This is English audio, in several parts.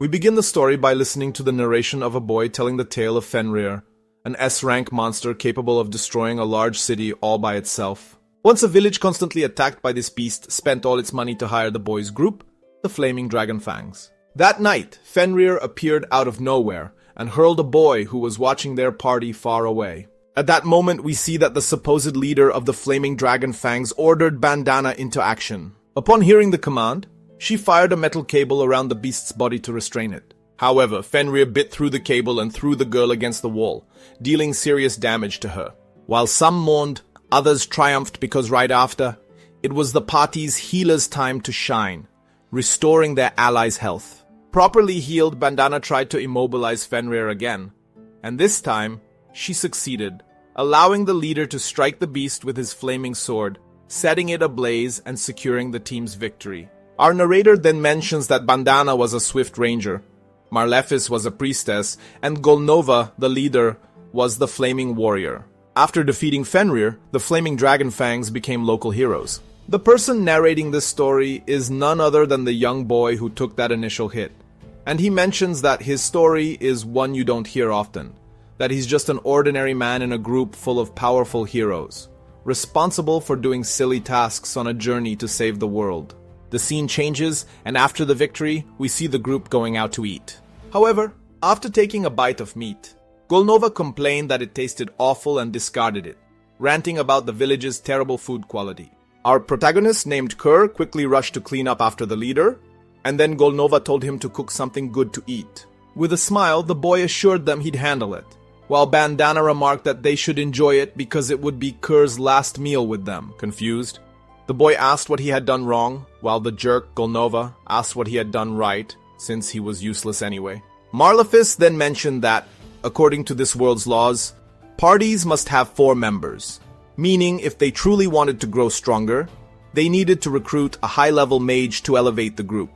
We begin the story by listening to the narration of a boy telling the tale of Fenrir, an S-rank monster capable of destroying a large city all by itself. Once a village constantly attacked by this beast spent all its money to hire the boy's group, the Flaming Dragon Fangs. That night, Fenrir appeared out of nowhere and hurled a boy who was watching their party far away. At that moment, we see that the supposed leader of the Flaming Dragon Fangs ordered Bandana into action. Upon hearing the command, she fired a metal cable around the beast's body to restrain it. However, Fenrir bit through the cable and threw the girl against the wall, dealing serious damage to her. While some mourned, others triumphed because right after, it was the party's healer's time to shine, restoring their allies' health. Properly healed, Bandana tried to immobilize Fenrir again, and this time, she succeeded, allowing the leader to strike the beast with his flaming sword, setting it ablaze and securing the team's victory. Our narrator then mentions that Bandana was a swift ranger, Marlefis was a priestess, and Golnova, the leader, was the flaming warrior. After defeating Fenrir, the Flaming Dragon Fangs became local heroes. The person narrating this story is none other than the young boy who took that initial hit. And he mentions that his story is one you don't hear often, that he's just an ordinary man in a group full of powerful heroes, responsible for doing silly tasks on a journey to save the world. The scene changes, and after the victory, we see the group going out to eat. However, after taking a bite of meat, Golnova complained that it tasted awful and discarded it, ranting about the village's terrible food quality. Our protagonist, named Kerr, quickly rushed to clean up after the leader, and then Golnova told him to cook something good to eat. With a smile, the boy assured them he'd handle it, while Bandana remarked that they should enjoy it because it would be Kerr's last meal with them. Confused, the boy asked what he had done wrong, while the jerk, Golnova, asked what he had done right, since he was useless anyway. Marlefis then mentioned that, according to this world's laws, parties must have 4 members, meaning if they truly wanted to grow stronger, they needed to recruit a high-level mage to elevate the group.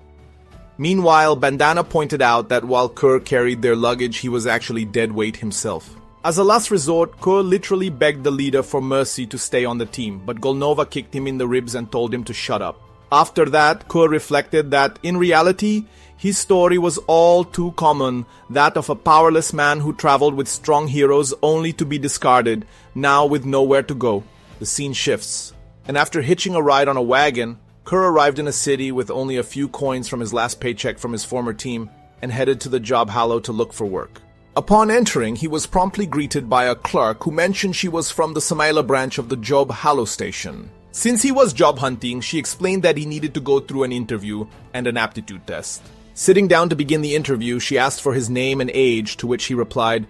Meanwhile, Bandana pointed out that while Kerr carried their luggage, he was actually dead weight himself. As a last resort, Kerr literally begged the leader for mercy to stay on the team, but Golnova kicked him in the ribs and told him to shut up. After that, Kerr reflected that, in reality, his story was all too common, that of a powerless man who traveled with strong heroes only to be discarded, now with nowhere to go. The scene shifts, and after hitching a ride on a wagon, Kerr arrived in a city with only a few coins from his last paycheck from his former team and headed to the job hollow to look for work. Upon entering, he was promptly greeted by a clerk who mentioned she was from the Samaila branch of the Job Hollow station. Since he was job hunting, she explained that he needed to go through an interview and an aptitude test. Sitting down to begin the interview, she asked for his name and age, to which he replied,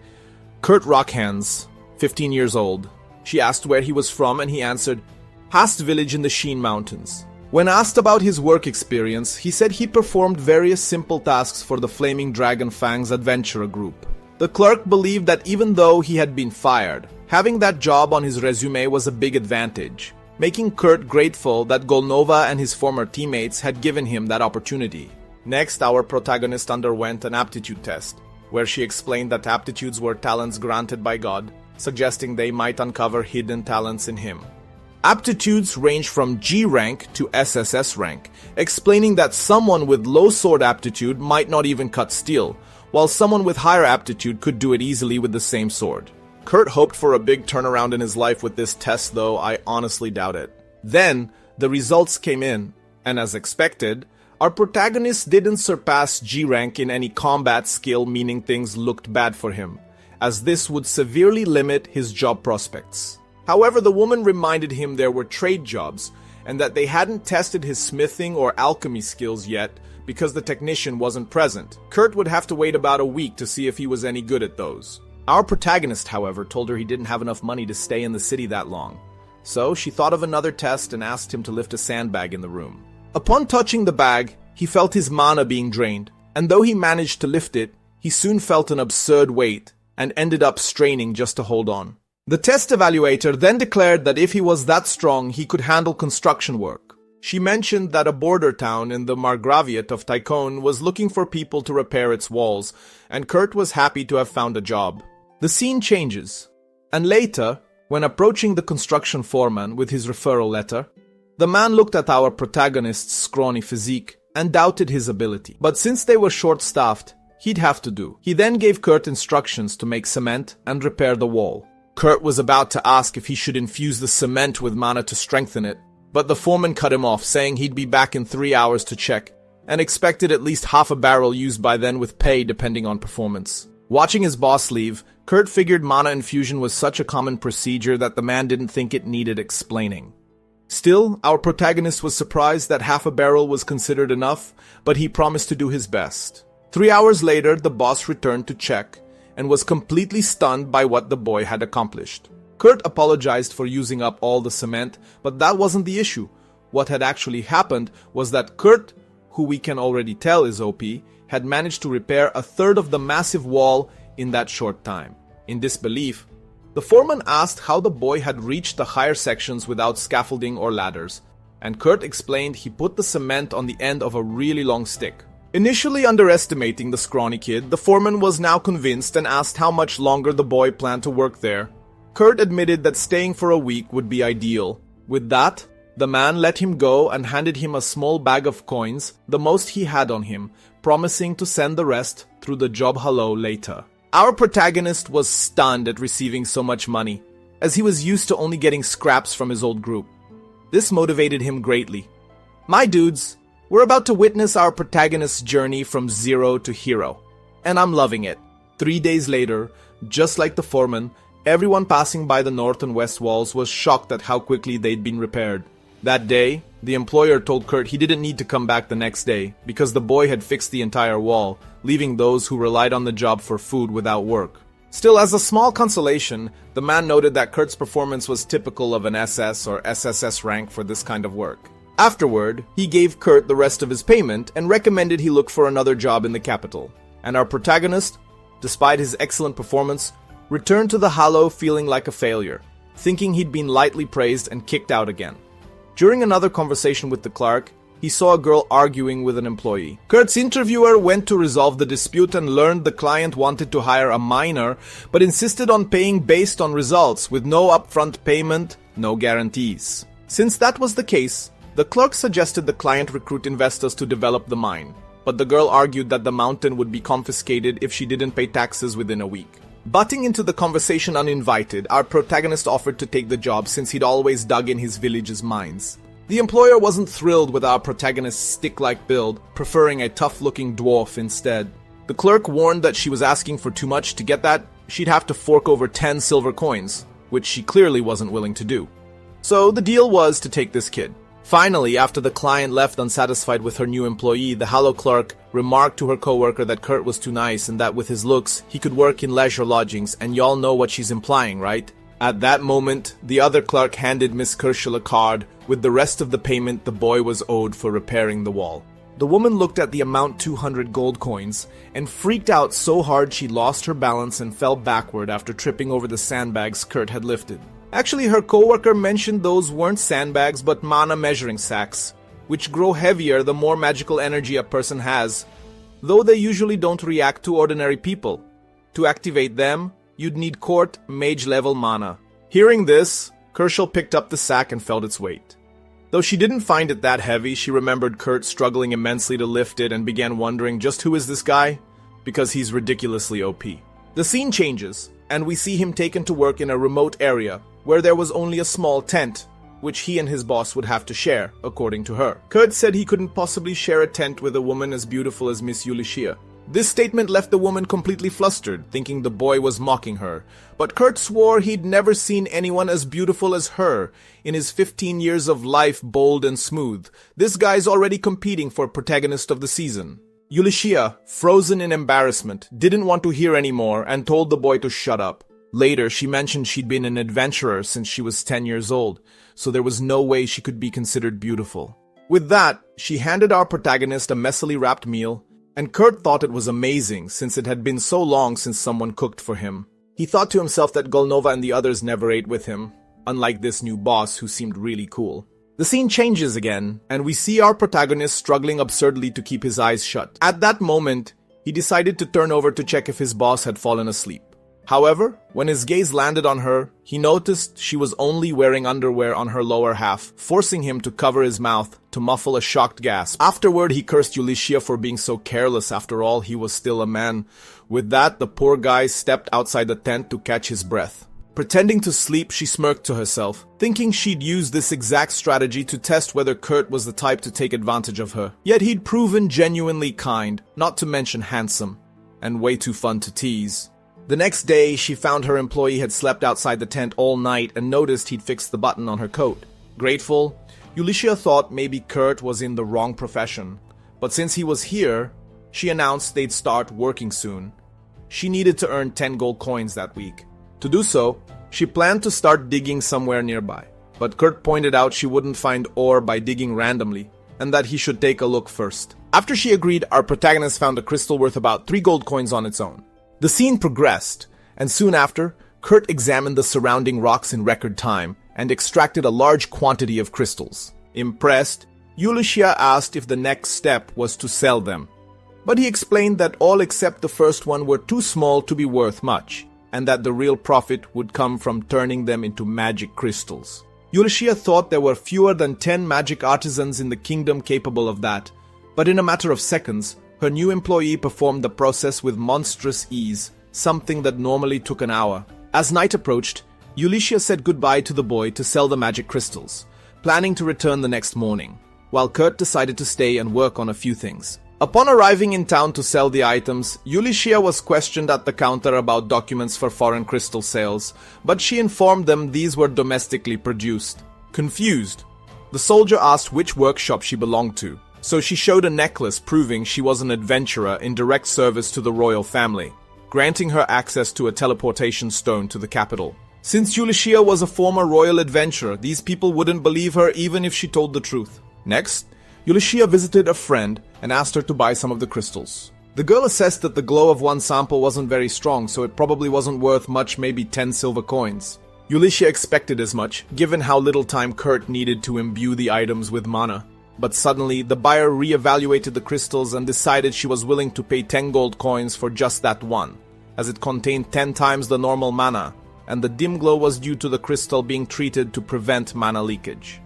Kurt Rockhands, 15 years old. She asked where he was from and he answered, Hast village in the Sheen Mountains. When asked about his work experience, he said he performed various simple tasks for the Flaming Dragon Fangs adventurer group. The clerk believed that even though he had been fired, having that job on his resume was a big advantage, making Kurt grateful that Golnova and his former teammates had given him that opportunity. Next, our protagonist underwent an aptitude test, where she explained that aptitudes were talents granted by God, suggesting they might uncover hidden talents in him. Aptitudes range from G rank to SSS rank, explaining that someone with low sword aptitude might not even cut steel, while someone with higher aptitude could do it easily with the same sword. Kurt hoped for a big turnaround in his life with this test, though I honestly doubt it. Then, the results came in, and as expected, our protagonist didn't surpass G rank in any combat skill, meaning things looked bad for him, as this would severely limit his job prospects. However, the woman reminded him there were trade jobs, and that they hadn't tested his smithing or alchemy skills yet because the technician wasn't present. Kurt would have to wait about a week to see if he was any good at those. Our protagonist, however, told her he didn't have enough money to stay in the city that long. So she thought of another test and asked him to lift a sandbag in the room. Upon touching the bag, he felt his mana being drained, and though he managed to lift it, he soon felt an absurd weight and ended up straining just to hold on. The test evaluator then declared that if he was that strong, he could handle construction work. She mentioned that a border town in the Margraviate of Tycone was looking for people to repair its walls, and Kurt was happy to have found a job. The scene changes, and later, when approaching the construction foreman with his referral letter, the man looked at our protagonist's scrawny physique and doubted his ability. But since they were short-staffed, he'd have to do. He then gave Kurt instructions to make cement and repair the wall. Kurt was about to ask if he should infuse the cement with mana to strengthen it, but the foreman cut him off, saying he'd be back in 3 hours to check, and expected at least half a barrel used by then with pay depending on performance. Watching his boss leave, Kurt figured mana infusion was such a common procedure that the man didn't think it needed explaining. Still, our protagonist was surprised that half a barrel was considered enough, but he promised to do his best. 3 hours later, the boss returned to check, and was completely stunned by what the boy had accomplished. Kurt apologized for using up all the cement, but that wasn't the issue. What had actually happened was that Kurt, who we can already tell is OP, had managed to repair a third of the massive wall in that short time. In disbelief, the foreman asked how the boy had reached the higher sections without scaffolding or ladders, and Kurt explained he put the cement on the end of a really long stick. Initially underestimating the scrawny kid, the foreman was now convinced and asked how much longer the boy planned to work there. Kurt admitted that staying for a week would be ideal. With that, the man let him go and handed him a small bag of coins, the most he had on him, promising to send the rest through the job hello later. Our protagonist was stunned at receiving so much money, as he was used to only getting scraps from his old group. This motivated him greatly. My dudes, we're about to witness our protagonist's journey from zero to hero, and I'm loving it. 3 days later, just like the foreman, everyone passing by the north and west walls was shocked at how quickly they'd been repaired. That day, the employer told Kurt he didn't need to come back the next day because the boy had fixed the entire wall, leaving those who relied on the job for food without work. Still, as a small consolation, the man noted that Kurt's performance was typical of an SS or SSS rank for this kind of work. Afterward, he gave Kurt the rest of his payment and recommended he look for another job in the capital. And our protagonist, despite his excellent performance, returned to the Hollow feeling like a failure, thinking he'd been lightly praised and kicked out again. During another conversation with the clerk, he saw a girl arguing with an employee. Kurt's interviewer went to resolve the dispute and learned the client wanted to hire a miner, but insisted on paying based on results with no upfront payment, no guarantees. Since that was the case, the clerk suggested the client recruit investors to develop the mine, but the girl argued that the mountain would be confiscated if she didn't pay taxes within a week. Butting into the conversation uninvited, our protagonist offered to take the job since he'd always dug in his village's mines. The employer wasn't thrilled with our protagonist's stick-like build, preferring a tough-looking dwarf instead. The clerk warned that she was asking for too much. To get that, she'd have to fork over 10 silver coins, which she clearly wasn't willing to do. So the deal was to take this kid. Finally, after the client left unsatisfied with her new employee, the Hollow clerk remarked to her coworker that Kurt was too nice and that with his looks, he could work in leisure lodgings, and y'all know what she's implying, right? At that moment, the other clerk handed Miss Kerschel a card with the rest of the payment the boy was owed for repairing the wall. The woman looked at the amount 200 gold coins and freaked out so hard she lost her balance and fell backward after tripping over the sandbags Kurt had lifted. Actually, her coworker mentioned those weren't sandbags but mana measuring sacks, which grow heavier the more magical energy a person has, though they usually don't react to ordinary people. To activate them, you'd need court mage level mana. Hearing this, Kerschel picked up the sack and felt its weight. Though she didn't find it that heavy, she remembered Kurt struggling immensely to lift it and began wondering just who is this guy? Because he's ridiculously OP. The scene changes, and we see him taken to work in a remote area where there was only a small tent, which he and his boss would have to share, according to her. Kurt said he couldn't possibly share a tent with a woman as beautiful as Miss Ulysses. This statement left the woman completely flustered, thinking the boy was mocking her. But Kurt swore he'd never seen anyone as beautiful as her. In his 15 years of life bold and smooth, this guy's already competing for protagonist of the season. Ulysses, frozen in embarrassment, didn't want to hear anymore and told the boy to shut up. Later, she mentioned she'd been an adventurer since she was 10 years old, so there was no way she could be considered beautiful. With that, she handed our protagonist a messily wrapped meal, and Kurt thought it was amazing since it had been so long since someone cooked for him. He thought to himself that Golnova and the others never ate with him, unlike this new boss who seemed really cool. The scene changes again, and we see our protagonist struggling absurdly to keep his eyes shut. At that moment, he decided to turn over to check if his boss had fallen asleep. However, when his gaze landed on her, he noticed she was only wearing underwear on her lower half, forcing him to cover his mouth to to muffle a shocked gasp. Afterward, he cursed Ulysses for being so careless. After all, he was still a man. With that, the poor guy stepped outside the tent to catch his breath. Pretending to sleep, she smirked to herself, thinking she'd use this exact strategy to test whether Kurt was the type to take advantage of her. Yet he'd proven genuinely kind, not to mention handsome, and way too fun to tease. The next day, she found her employee had slept outside the tent all night and noticed he'd fixed the button on her coat. Grateful, Ulysses thought maybe Kurt was in the wrong profession, but since he was here, she announced they'd start working soon. She needed to earn 10 gold coins that week. To do so, she planned to start digging somewhere nearby, but Kurt pointed out she wouldn't find ore by digging randomly, and that he should take a look first. After she agreed, our protagonist found a crystal worth about 3 gold coins on its own. The scene progressed, and soon after, Kurt examined the surrounding rocks in record time and extracted a large quantity of crystals. Impressed, Ulysses asked if the next step was to sell them, but he explained that all except the first one were too small to be worth much, and that the real profit would come from turning them into magic crystals. Ulysses thought there were fewer than 10 magic artisans in the kingdom capable of that, but in a matter of seconds, her new employee performed the process with monstrous ease, something that normally took an hour. As night approached, Ulysses said goodbye to the boy to sell the magic crystals, planning to return the next morning, while Kurt decided to stay and work on a few things. Upon arriving in town to sell the items, Ulysses was questioned at the counter about documents for foreign crystal sales, but she informed them these were domestically produced. Confused, the soldier asked which workshop she belonged to, so she showed a necklace proving she was an adventurer in direct service to the royal family, granting her access to a teleportation stone to the capital. Since Ulysses was a former royal adventurer, these people wouldn't believe her even if she told the truth. Next, Ulysses visited a friend and asked her to buy some of the crystals. The girl assessed that the glow of one sample wasn't very strong, so it probably wasn't worth much, maybe 10 silver coins. Ulysses expected as much, given how little time Kurt needed to imbue the items with mana. But suddenly, the buyer re-evaluated the crystals and decided she was willing to pay 10 gold coins for just that one, as it contained 10 times the normal mana, and the dim glow was due to the crystal being treated to prevent mana leakage.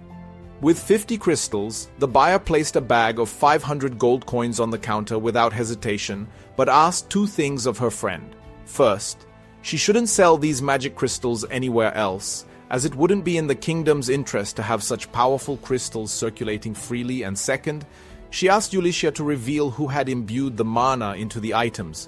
With 50 crystals, the buyer placed a bag of 500 gold coins on the counter without hesitation, but asked 2 things of her friend. First, she shouldn't sell these magic crystals anywhere else, as it wouldn't be in the kingdom's interest to have such powerful crystals circulating freely, and second, she asked Ulysses to reveal who had imbued the mana into the items.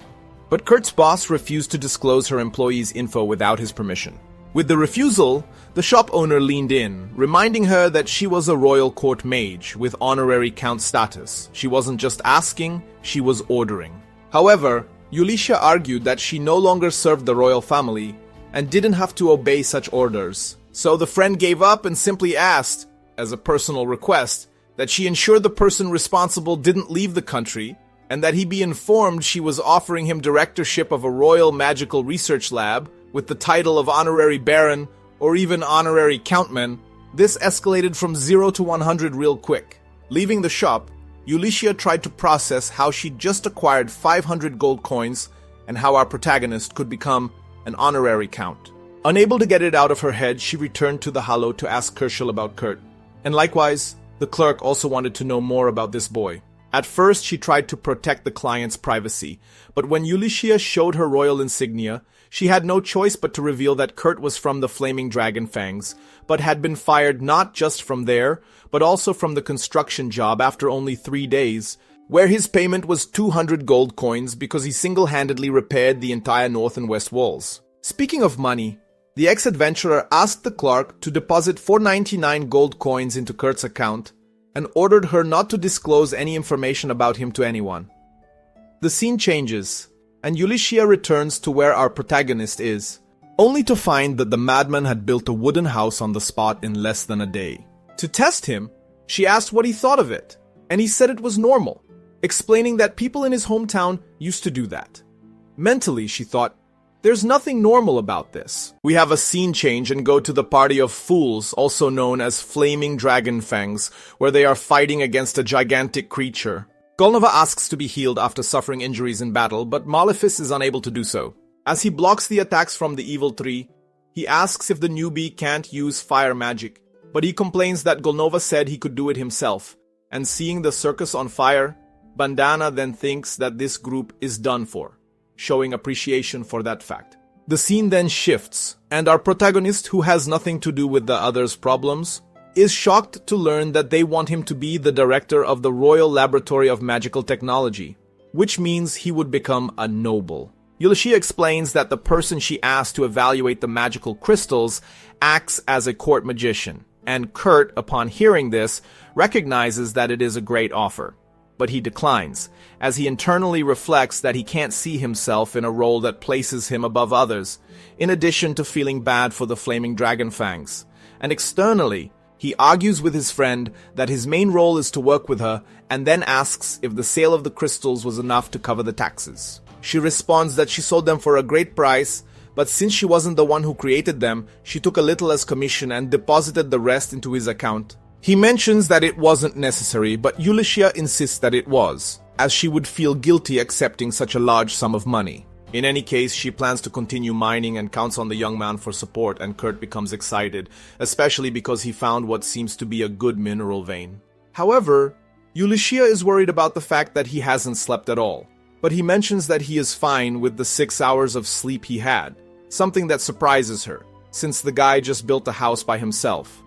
But Kurt's boss refused to disclose her employee's info without his permission. With the refusal, the shop owner leaned in, reminding her that she was a royal court mage with honorary count status. She wasn't just asking, she was ordering. However, Ulysses argued that she no longer served the royal family and didn't have to obey such orders. So the friend gave up and simply asked, as a personal request, that she ensure the person responsible didn't leave the country and that he be informed she was offering him directorship of a royal magical research lab with the title of honorary baron or even honorary countman. This escalated from 0 to 100 real quick. Leaving the shop, Ulysses tried to process how she'd just acquired 500 gold coins and how our protagonist could become an honorary count. Unable to get it out of her head, she returned to the Hollow to ask Kerschel about Kurt. And likewise, the clerk also wanted to know more about this boy. At first, she tried to protect the client's privacy, but when Ulysses showed her royal insignia, she had no choice but to reveal that Kurt was from the Flaming Dragon Fangs, but had been fired not just from there, but also from the construction job after only 3 days, where his payment was 200 gold coins because he single-handedly repaired the entire north and west walls. Speaking of money, the ex-adventurer asked the clerk to deposit 499 gold coins into Kurt's account and ordered her not to disclose any information about him to anyone. The scene changes, and Ulysses returns to where our protagonist is, only to find that the madman had built a wooden house on the spot in less than a day. To test him, she asked what he thought of it, and he said it was normal, explaining that people in his hometown used to do that. Mentally, she thought, there's nothing normal about this. We have a scene change and go to the party of fools, also known as Flaming Dragon Fangs, where they are fighting against a gigantic creature. Golnova asks to be healed after suffering injuries in battle, but Malefice is unable to do so. As he blocks the attacks from the evil tree, he asks if the newbie can't use fire magic, but he complains that Golnova said he could do it himself, and seeing the circus on fire, Bandana then thinks that this group is done for, showing appreciation for that fact. The scene then shifts, and our protagonist, who has nothing to do with the others' problems, is shocked to learn that they want him to be the director of the Royal Laboratory of Magical Technology, which means he would become a noble. Ulysses explains that the person she asked to evaluate the magical crystals acts as a court magician, and Kurt, upon hearing this, recognizes that it is a great offer. But he declines, as he internally reflects that he can't see himself in a role that places him above others, in addition to feeling bad for the flaming dragon fangs. And externally, he argues with his friend that his main role is to work with her, and then asks if the sale of the crystals was enough to cover the taxes. She responds that she sold them for a great price, but since she wasn't the one who created them, she took a little as commission and deposited the rest into his account. He mentions that it wasn't necessary, but Ulysses insists that it was, as she would feel guilty accepting such a large sum of money. In any case, she plans to continue mining and counts on the young man for support, and Kurt becomes excited, especially because he found what seems to be a good mineral vein. However, Ulysses is worried about the fact that he hasn't slept at all, but he mentions that he is fine with the 6 hours of sleep he had, something that surprises her, since the guy just built a house by himself.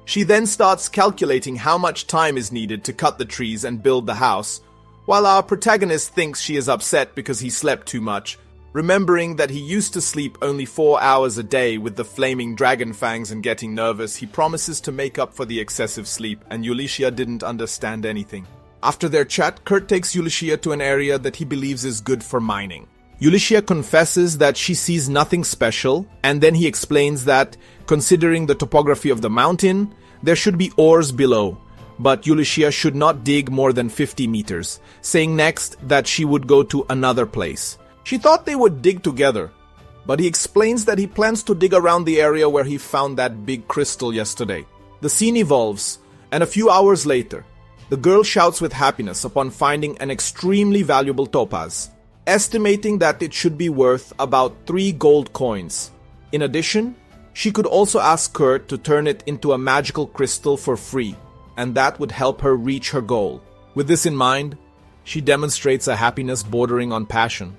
She then starts calculating how much time is needed to cut the trees and build the house, while our protagonist thinks she is upset because he slept too much, remembering that he used to sleep only 4 hours a day with the flaming dragon fangs, and getting nervous, he promises to make up for the excessive sleep, and Ulysses didn't understand anything. After their chat, Kurt takes Ulysses to an area that he believes is good for mining. Ulysses confesses that she sees nothing special, and then he explains that, considering the topography of the mountain, there should be ores below, but Ulysses should not dig more than 50 meters, saying next that she would go to another place. She thought they would dig together, but he explains that he plans to dig around the area where he found that big crystal yesterday. The scene evolves, and a few hours later, the girl shouts with happiness upon finding an extremely valuable topaz, estimating that it should be worth about 3 gold coins. In addition, she could also ask Kurt to turn it into a magical crystal for free, and that would help her reach her goal. With this in mind, she demonstrates a happiness bordering on passion,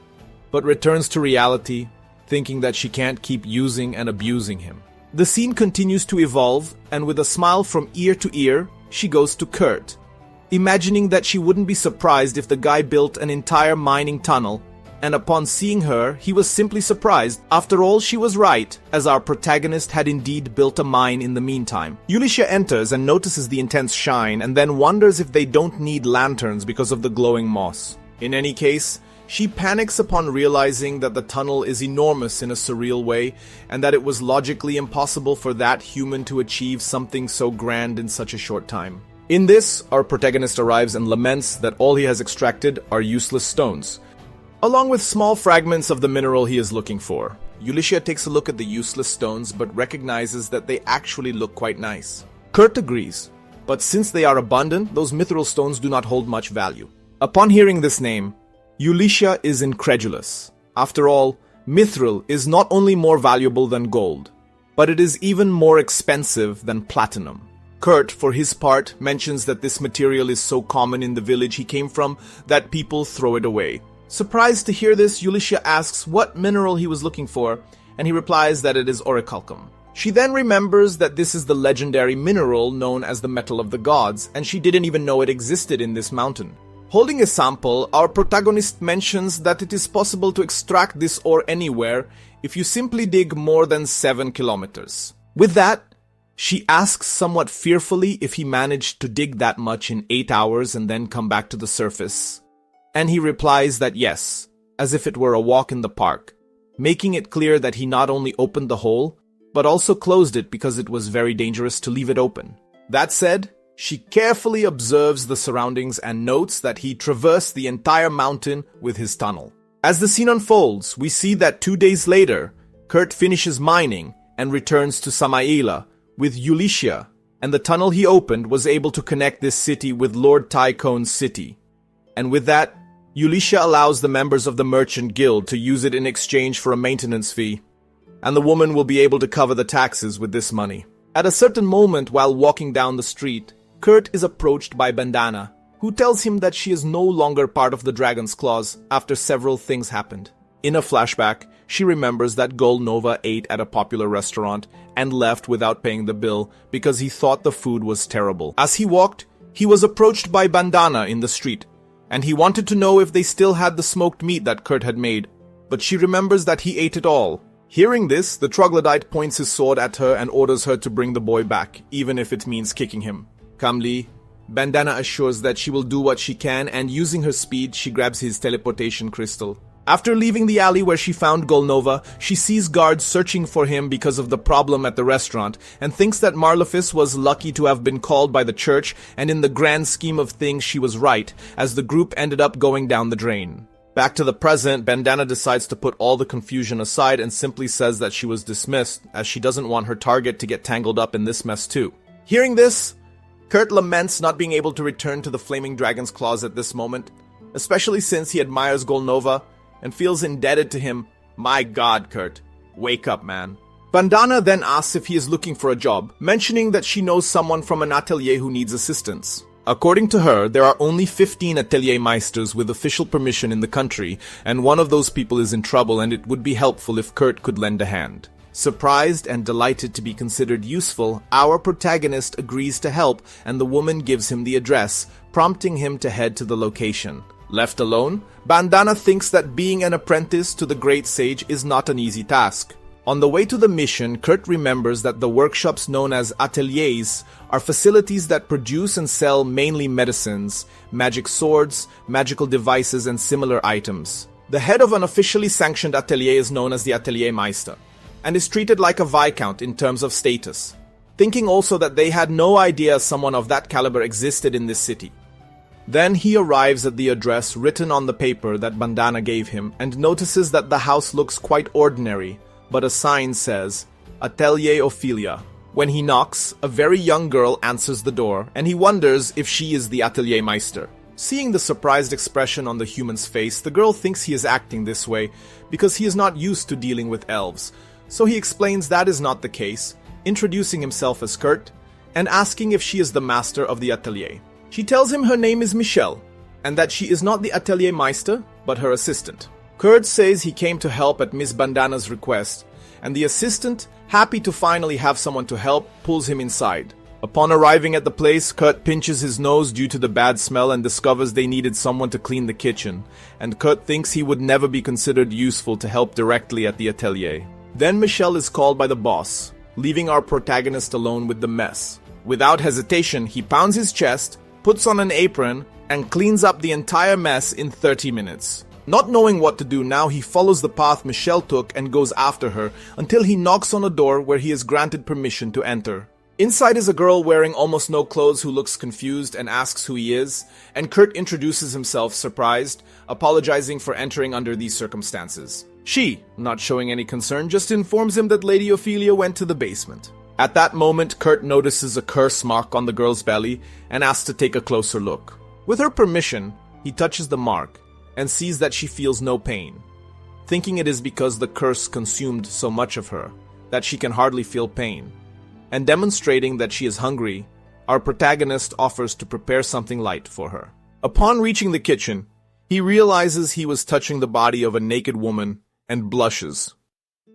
but returns to reality, thinking that she can't keep using and abusing him. The scene continues to evolve, and with a smile from ear to ear, she goes to Kurt, imagining that she wouldn't be surprised if the guy built an entire mining tunnel, and upon seeing her, he was simply surprised. After all, she was right, as our protagonist had indeed built a mine in the meantime. Ulysses enters and notices the intense shine, and then wonders if they don't need lanterns because of the glowing moss. In any case, she panics upon realizing that the tunnel is enormous in a surreal way, and that it was logically impossible for that human to achieve something so grand in such a short time. In this, our protagonist arrives and laments that all he has extracted are useless stones, along with small fragments of the mineral he is looking for. Ulysses takes a look at the useless stones, but recognizes that they actually look quite nice. Kurt agrees, but since they are abundant, those mithril stones do not hold much value. Upon hearing this name, Ulysses is incredulous. After all, mithril is not only more valuable than gold, but it is even more expensive than platinum. Kurt, for his part, mentions that this material is so common in the village he came from that people throw it away. Surprised to hear this, Ulysses asks what mineral he was looking for, and he replies that it is orichalcum. She then remembers that this is the legendary mineral known as the metal of the gods, and she didn't even know it existed in this mountain. Holding a sample, our protagonist mentions that it is possible to extract this ore anywhere if you simply dig more than 7 kilometers. With that, she asks somewhat fearfully if he managed to dig that much in 8 hours and then come back to the surface. And he replies that yes, as if it were a walk in the park, making it clear that he not only opened the hole, but also closed it because it was very dangerous to leave it open. That said, she carefully observes the surroundings and notes that he traversed the entire mountain with his tunnel. As the scene unfolds, we see that 2 days later, Kurt finishes mining and returns to Samaila with Ulysses, and the tunnel he opened was able to connect this city with Lord Tycoon's city. And with that, Ulysses allows the members of the merchant guild to use it in exchange for a maintenance fee, and the woman will be able to cover the taxes with this money. At a certain moment while walking down the street, Kurt is approached by Bandana, who tells him that she is no longer part of the Dragon's Claws after several things happened. In a flashback, she remembers that Golnova ate at a popular restaurant and left without paying the bill because he thought the food was terrible. As he walked, he was approached by Bandana in the street, and he wanted to know if they still had the smoked meat that Kurt had made, but she remembers that he ate it all. Hearing this, the troglodyte points his sword at her and orders her to bring the boy back, even if it means kicking him. Calmly, Bandana assures that she will do what she can, and using her speed, she grabs his teleportation crystal. After leaving the alley where she found Golnova, she sees guards searching for him because of the problem at the restaurant, and thinks that Marlefis was lucky to have been called by the church, and in the grand scheme of things she was right, as the group ended up going down the drain. Back to the present, Bandana decides to put all the confusion aside and simply says that she was dismissed, as she doesn't want her target to get tangled up in this mess too. Hearing this, Kurt laments not being able to return to the Flaming Dragon's Claws at this moment, especially since he admires Golnova and feels indebted to him. My god, Kurt. Wake up, man. Bandana then asks if he is looking for a job, mentioning that she knows someone from an atelier who needs assistance. According to her, there are only 15 Atelier Meisters with official permission in the country, and one of those people is in trouble, and it would be helpful if Kurt could lend a hand. Surprised and delighted to be considered useful, our protagonist agrees to help, and the woman gives him the address, prompting him to head to the location. Left alone, Bandana thinks that being an apprentice to the great sage is not an easy task. On the way to the mission, Kurt remembers that the workshops known as ateliers are facilities that produce and sell mainly medicines, magic swords, magical devices, and similar items. The head of an officially sanctioned atelier is known as the Atelier Meister, and is treated like a viscount in terms of status, thinking also that they had no idea someone of that caliber existed in this city. Then he arrives at the address written on the paper that Bandana gave him and notices that the house looks quite ordinary, but a sign says, Atelier Ophelia. When he knocks, a very young girl answers the door, and he wonders if she is the Atelier Meister. Seeing the surprised expression on the human's face, the girl thinks he is acting this way because he is not used to dealing with elves, so he explains that is not the case, introducing himself as Kurt, and asking if she is the master of the atelier. She tells him her name is Michelle, and that she is not the Atelier Meister, but her assistant. Kurt says he came to help at Miss Bandana's request, and the assistant, happy to finally have someone to help, pulls him inside. Upon arriving at the place, Kurt pinches his nose due to the bad smell and discovers they needed someone to clean the kitchen, and Kurt thinks he would never be considered useful to help directly at the atelier. Then Michelle is called by the boss, leaving our protagonist alone with the mess. Without hesitation, he pounds his chest, puts on an apron, and cleans up the entire mess in 30 minutes. Not knowing what to do now, he follows the path Michelle took and goes after her until he knocks on a door where he is granted permission to enter. Inside is a girl wearing almost no clothes who looks confused and asks who he is, and Kurt introduces himself, surprised, apologizing for entering under these circumstances. She, not showing any concern, just informs him that Lady Ophelia went to the basement. At that moment, Kurt notices a curse mark on the girl's belly and asks to take a closer look. With her permission, he touches the mark and sees that she feels no pain, thinking it is because the curse consumed so much of her that she can hardly feel pain. And demonstrating that she is hungry, our protagonist offers to prepare something light for her. Upon reaching the kitchen, he realizes he was touching the body of a naked woman and blushes.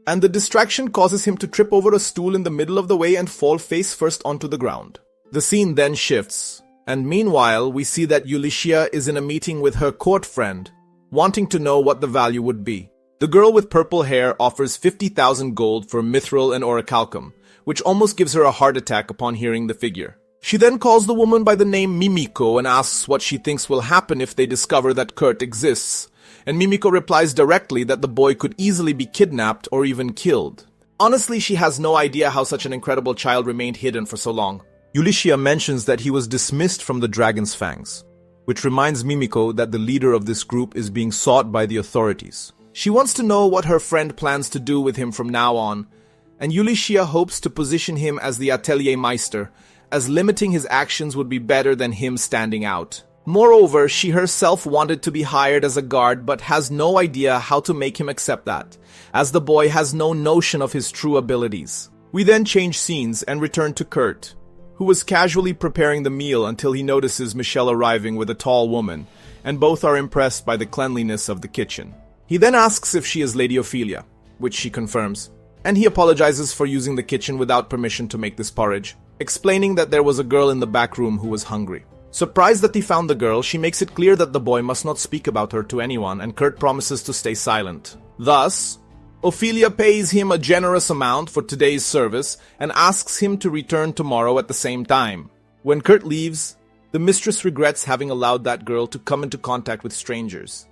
And the distraction causes him to trip over a stool in the middle of the way and fall face first onto the ground. The scene then shifts, and meanwhile we see that Ulyssia is in a meeting with her court friend, wanting to know what the value would be. The girl with purple hair offers 50,000 gold for mithril and orichalcum, which almost gives her a heart attack upon hearing the figure. She then calls the woman by the name Mimiko and asks what she thinks will happen if they discover that Kurt exists, and Mimiko replies directly that the boy could easily be kidnapped or even killed. Honestly, she has no idea how such an incredible child remained hidden for so long. Ulyssia mentions that he was dismissed from the Dragon's Fangs, which reminds Mimiko that the leader of this group is being sought by the authorities. She wants to know what her friend plans to do with him from now on, and Ulyssia hopes to position him as the Atelier Meister, as limiting his actions would be better than him standing out. Moreover, she herself wanted to be hired as a guard but has no idea how to make him accept that, as the boy has no notion of his true abilities. We then change scenes and return to Kurt, who was casually preparing the meal until he notices Michelle arriving with a tall woman, and both are impressed by the cleanliness of the kitchen. He then asks if she is Lady Ophelia, which she confirms, and he apologizes for using the kitchen without permission to make this porridge, explaining that there was a girl in the back room who was hungry. Surprised that he found the girl, she makes it clear that the boy must not speak about her to anyone, and Kurt promises to stay silent. Thus, Ophelia pays him a generous amount for today's service and asks him to return tomorrow at the same time. When Kurt leaves, the mistress regrets having allowed that girl to come into contact with strangers,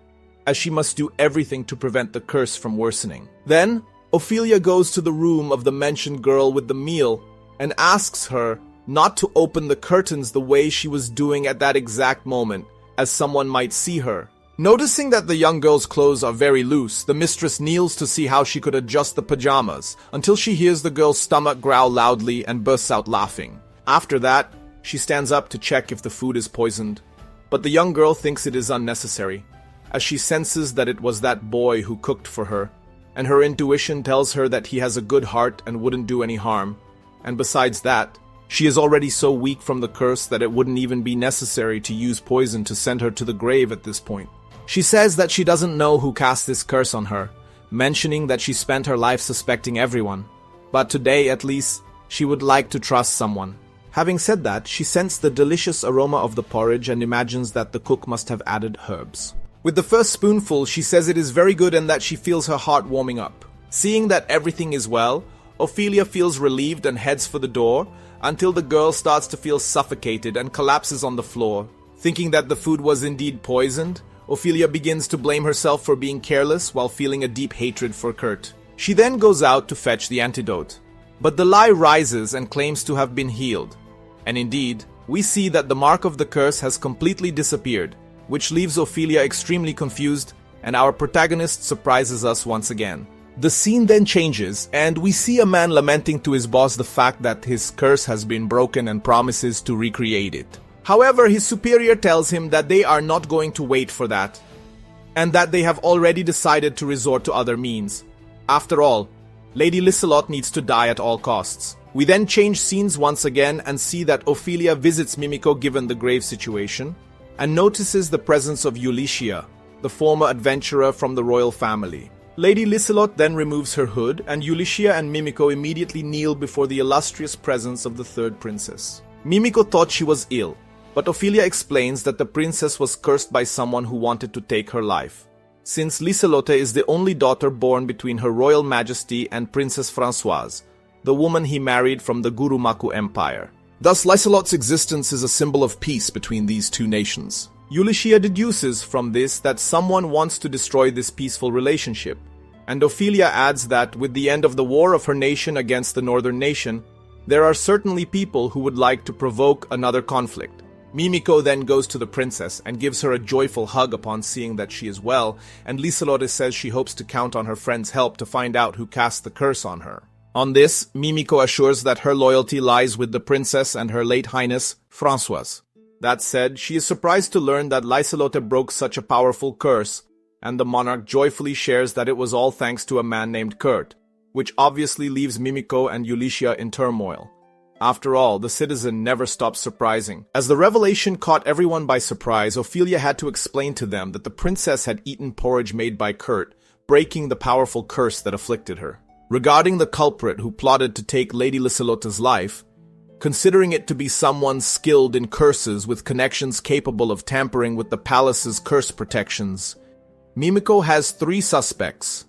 as she must do everything to prevent the curse from worsening. Then, Ophelia goes to the room of the mentioned girl with the meal and asks her not to open the curtains the way she was doing at that exact moment, as someone might see her. Noticing that the young girl's clothes are very loose, the mistress kneels to see how she could adjust the pajamas, until she hears the girl's stomach growl loudly and bursts out laughing. After that, she stands up to check if the food is poisoned, but the young girl thinks it is unnecessary, as she senses that it was that boy who cooked for her, and her intuition tells her that he has a good heart and wouldn't do any harm. And besides that, she is already so weak from the curse that it wouldn't even be necessary to use poison to send her to the grave at this point. She says that she doesn't know who cast this curse on her, mentioning that she spent her life suspecting everyone, but today at least she would like to trust someone. Having said that, she scents the delicious aroma of the porridge and imagines that the cook must have added herbs. With the first spoonful, she says it is very good and that she feels her heart warming up. Seeing that everything is well, Ophelia feels relieved and heads for the door, until the girl starts to feel suffocated and collapses on the floor. Thinking that the food was indeed poisoned, Ophelia begins to blame herself for being careless while feeling a deep hatred for Kurt. She then goes out to fetch the antidote. But the lie rises and claims to have been healed. And indeed, we see that the mark of the curse has completely disappeared, which leaves Ophelia extremely confused, and our protagonist surprises us once again. The scene then changes, and we see a man lamenting to his boss the fact that his curse has been broken and promises to recreate it. However, his superior tells him that they are not going to wait for that, and that they have already decided to resort to other means. After all, Lady Liselot needs to die at all costs. We then change scenes once again and see that Ophelia visits Mimiko given the grave situation, and notices the presence of Ulysses, the former adventurer from the royal family. Lady Liselot then removes her hood, and Ulysses and Mimiko immediately kneel before the illustrious presence of the third princess. Mimiko thought she was ill, but Ophelia explains that the princess was cursed by someone who wanted to take her life, since Liselotte is the only daughter born between Her Royal Majesty and Princess Françoise, the woman he married from the Gurumaku Empire. Thus, Liselotte's existence is a symbol of peace between these two nations. Ulysses deduces from this that someone wants to destroy this peaceful relationship, and Ophelia adds that with the end of the war of her nation against the northern nation, there are certainly people who would like to provoke another conflict. Mimiko then goes to the princess and gives her a joyful hug upon seeing that she is well, and Liselotte says she hopes to count on her friend's help to find out who cast the curse on her. On this, Mimiko assures that her loyalty lies with the princess and her late highness, Françoise. That said, she is surprised to learn that Liselotte broke such a powerful curse, and the monarch joyfully shares that it was all thanks to a man named Kurt, which obviously leaves Mimiko and Ulysses in turmoil. After all, the citizen never stops surprising. As the revelation caught everyone by surprise, Ophelia had to explain to them that the princess had eaten porridge made by Kurt, breaking the powerful curse that afflicted her. Regarding the culprit who plotted to take Lady Liselotte's life, considering it to be someone skilled in curses with connections capable of tampering with the palace's curse protections, Mimiko has 3 suspects: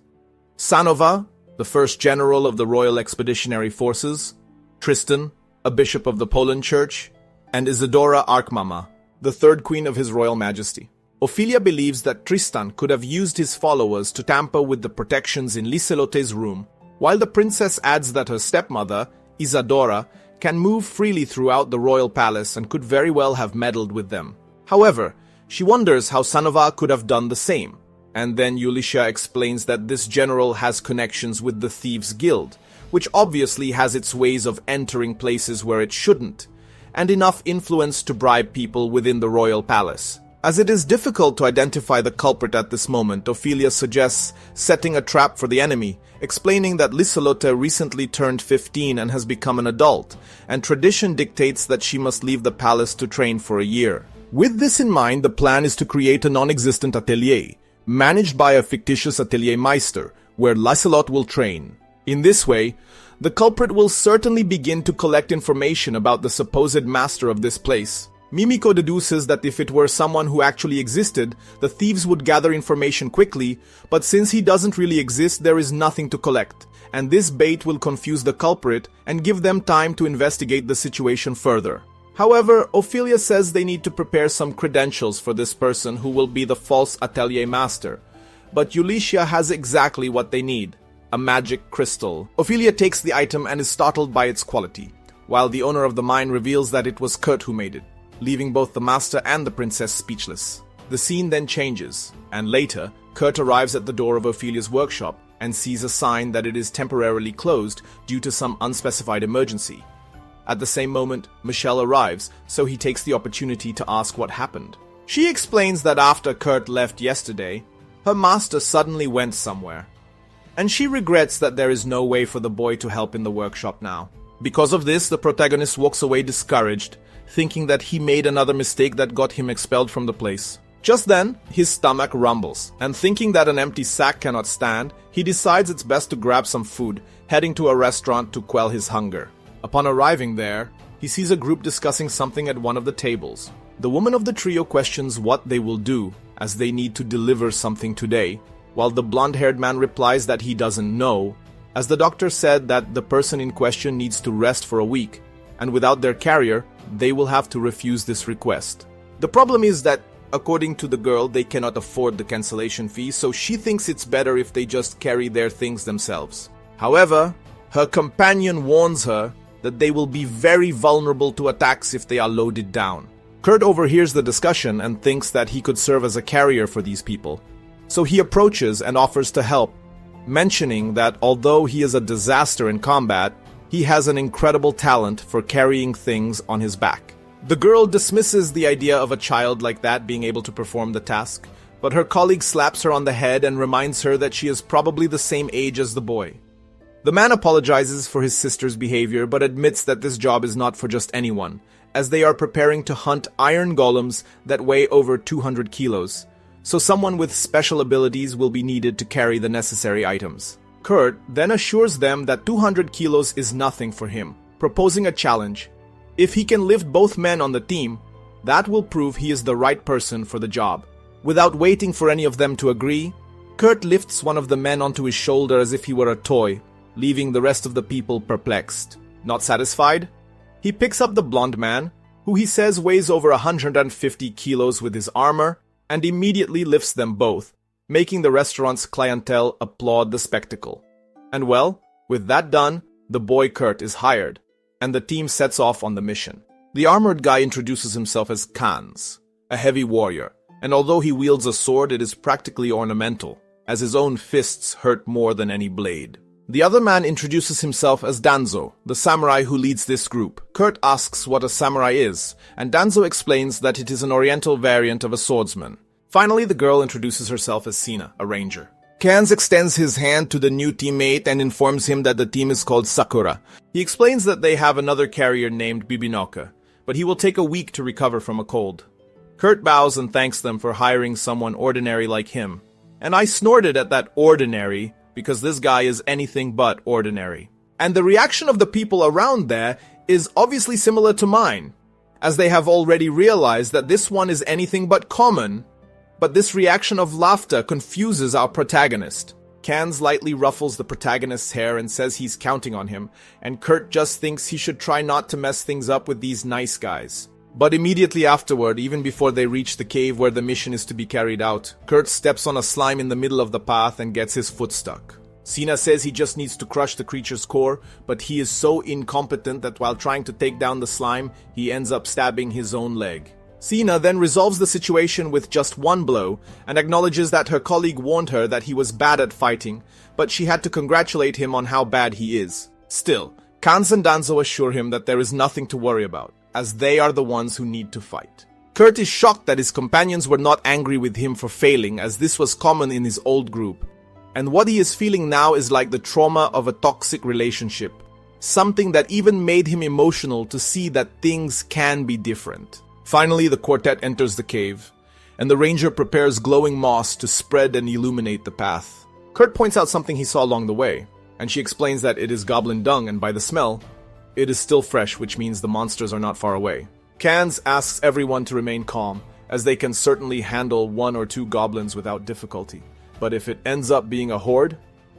Sanova, the first general of the Royal Expeditionary Forces, Tristan, a bishop of the Poland Church, and Isadora Arkmama, the third queen of His Royal Majesty. Ophelia believes that Tristan could have used his followers to tamper with the protections in Liselotte's room, while the princess adds that her stepmother, Isadora, can move freely throughout the royal palace and could very well have meddled with them. However, she wonders how Sanova could have done the same, and then Ulysses explains that this general has connections with the Thieves' Guild, which obviously has its ways of entering places where it shouldn't, and enough influence to bribe people within the royal palace. As it is difficult to identify the culprit at this moment, Ophelia suggests setting a trap for the enemy, explaining that Liselotte recently turned 15 and has become an adult, and tradition dictates that she must leave the palace to train for a year. With this in mind, the plan is to create a non-existent atelier, managed by a fictitious Atelier Meister, where Liselotte will train. In this way, the culprit will certainly begin to collect information about the supposed master of this place. Mimiko deduces that if it were someone who actually existed, the thieves would gather information quickly, but since he doesn't really exist, there is nothing to collect, and this bait will confuse the culprit and give them time to investigate the situation further. However, Ophelia says they need to prepare some credentials for this person who will be the false Atelier Master, but Ulysses has exactly what they need: a magic crystal. Ophelia takes the item and is startled by its quality, while the owner of the mine reveals that it was Kurt who made it, leaving both the master and the princess speechless. The scene then changes, and later, Kurt arrives at the door of Ophelia's workshop and sees a sign that it is temporarily closed due to some unspecified emergency. At the same moment, Michelle arrives, so he takes the opportunity to ask what happened. She explains that after Kurt left yesterday, her master suddenly went somewhere, and she regrets that there is no way for the boy to help in the workshop now. Because of this, the protagonist walks away discouraged, thinking that he made another mistake that got him expelled from the place. Just then, his stomach rumbles, and thinking that an empty sack cannot stand, he decides it's best to grab some food, heading to a restaurant to quell his hunger. Upon arriving there, he sees a group discussing something at one of the tables. The woman of the trio questions what they will do, as they need to deliver something today, while the blonde-haired man replies that he doesn't know, as the doctor said that the person in question needs to rest for a week, and without their carrier, they will have to refuse this request. The problem is that, according to the girl, they cannot afford the cancellation fee, so she thinks it's better if they just carry their things themselves. However, her companion warns her that they will be very vulnerable to attacks if they are loaded down. Kurt overhears the discussion and thinks that he could serve as a carrier for these people, so he approaches and offers to help, mentioning that although he is a disaster in combat, he has an incredible talent for carrying things on his back. The girl dismisses the idea of a child like that being able to perform the task, but her colleague slaps her on the head and reminds her that she is probably the same age as the boy. The man apologizes for his sister's behavior, but admits that this job is not for just anyone, as they are preparing to hunt iron golems that weigh over 200 kilos, so someone with special abilities will be needed to carry the necessary items. Kurt then assures them that 200 kilos is nothing for him, proposing a challenge. If he can lift both men on the team, that will prove he is the right person for the job. Without waiting for any of them to agree, Kurt lifts one of the men onto his shoulder as if he were a toy, leaving the rest of the people perplexed. Not satisfied, he picks up the blonde man, who he says weighs over 150 kilos with his armor, and immediately lifts them both, making the restaurant's clientele applaud the spectacle. And well, with that done, the boy Kurt is hired, and the team sets off on the mission. The armored guy introduces himself as Kans, a heavy warrior, and although he wields a sword, it is practically ornamental, as his own fists hurt more than any blade. The other man introduces himself as Danzo, the samurai who leads this group. Kurt asks what a samurai is, and Danzo explains that it is an oriental variant of a swordsman. Finally, the girl introduces herself as Sina, a ranger. Kans extends his hand to the new teammate and informs him that the team is called Sakura. He explains that they have another carrier named Bibinoka, but he will take a week to recover from a cold. Kurt bows and thanks them for hiring someone ordinary like him. And I snorted at that ordinary, because this guy is anything but ordinary. And the reaction of the people around there is obviously similar to mine, as they have already realized that this one is anything but common, but this reaction of laughter confuses our protagonist. Kans lightly ruffles the protagonist's hair and says he's counting on him, and Kurt just thinks he should try not to mess things up with these nice guys. But immediately afterward, even before they reach the cave where the mission is to be carried out, Kurt steps on a slime in the middle of the path and gets his foot stuck. Sina says he just needs to crush the creature's core, but he is so incompetent that while trying to take down the slime, he ends up stabbing his own leg. Sina then resolves the situation with just one blow, and acknowledges that her colleague warned her that he was bad at fighting, but she had to congratulate him on how bad he is. Still, Kans and Danzo assure him that there is nothing to worry about, as they are the ones who need to fight. Kurt is shocked that his companions were not angry with him for failing, as this was common in his old group. And what he is feeling now is like the trauma of a toxic relationship, something that even made him emotional to see that things can be different. Finally, the quartet enters the cave, and the ranger prepares glowing moss to spread and illuminate the path. Kurt points out something he saw along the way, and she explains that it is goblin dung, and by the smell, it is still fresh, which means the monsters are not far away. Kans asks everyone to remain calm, as they can certainly handle 1 or 2 goblins without difficulty. But if it ends up being a horde,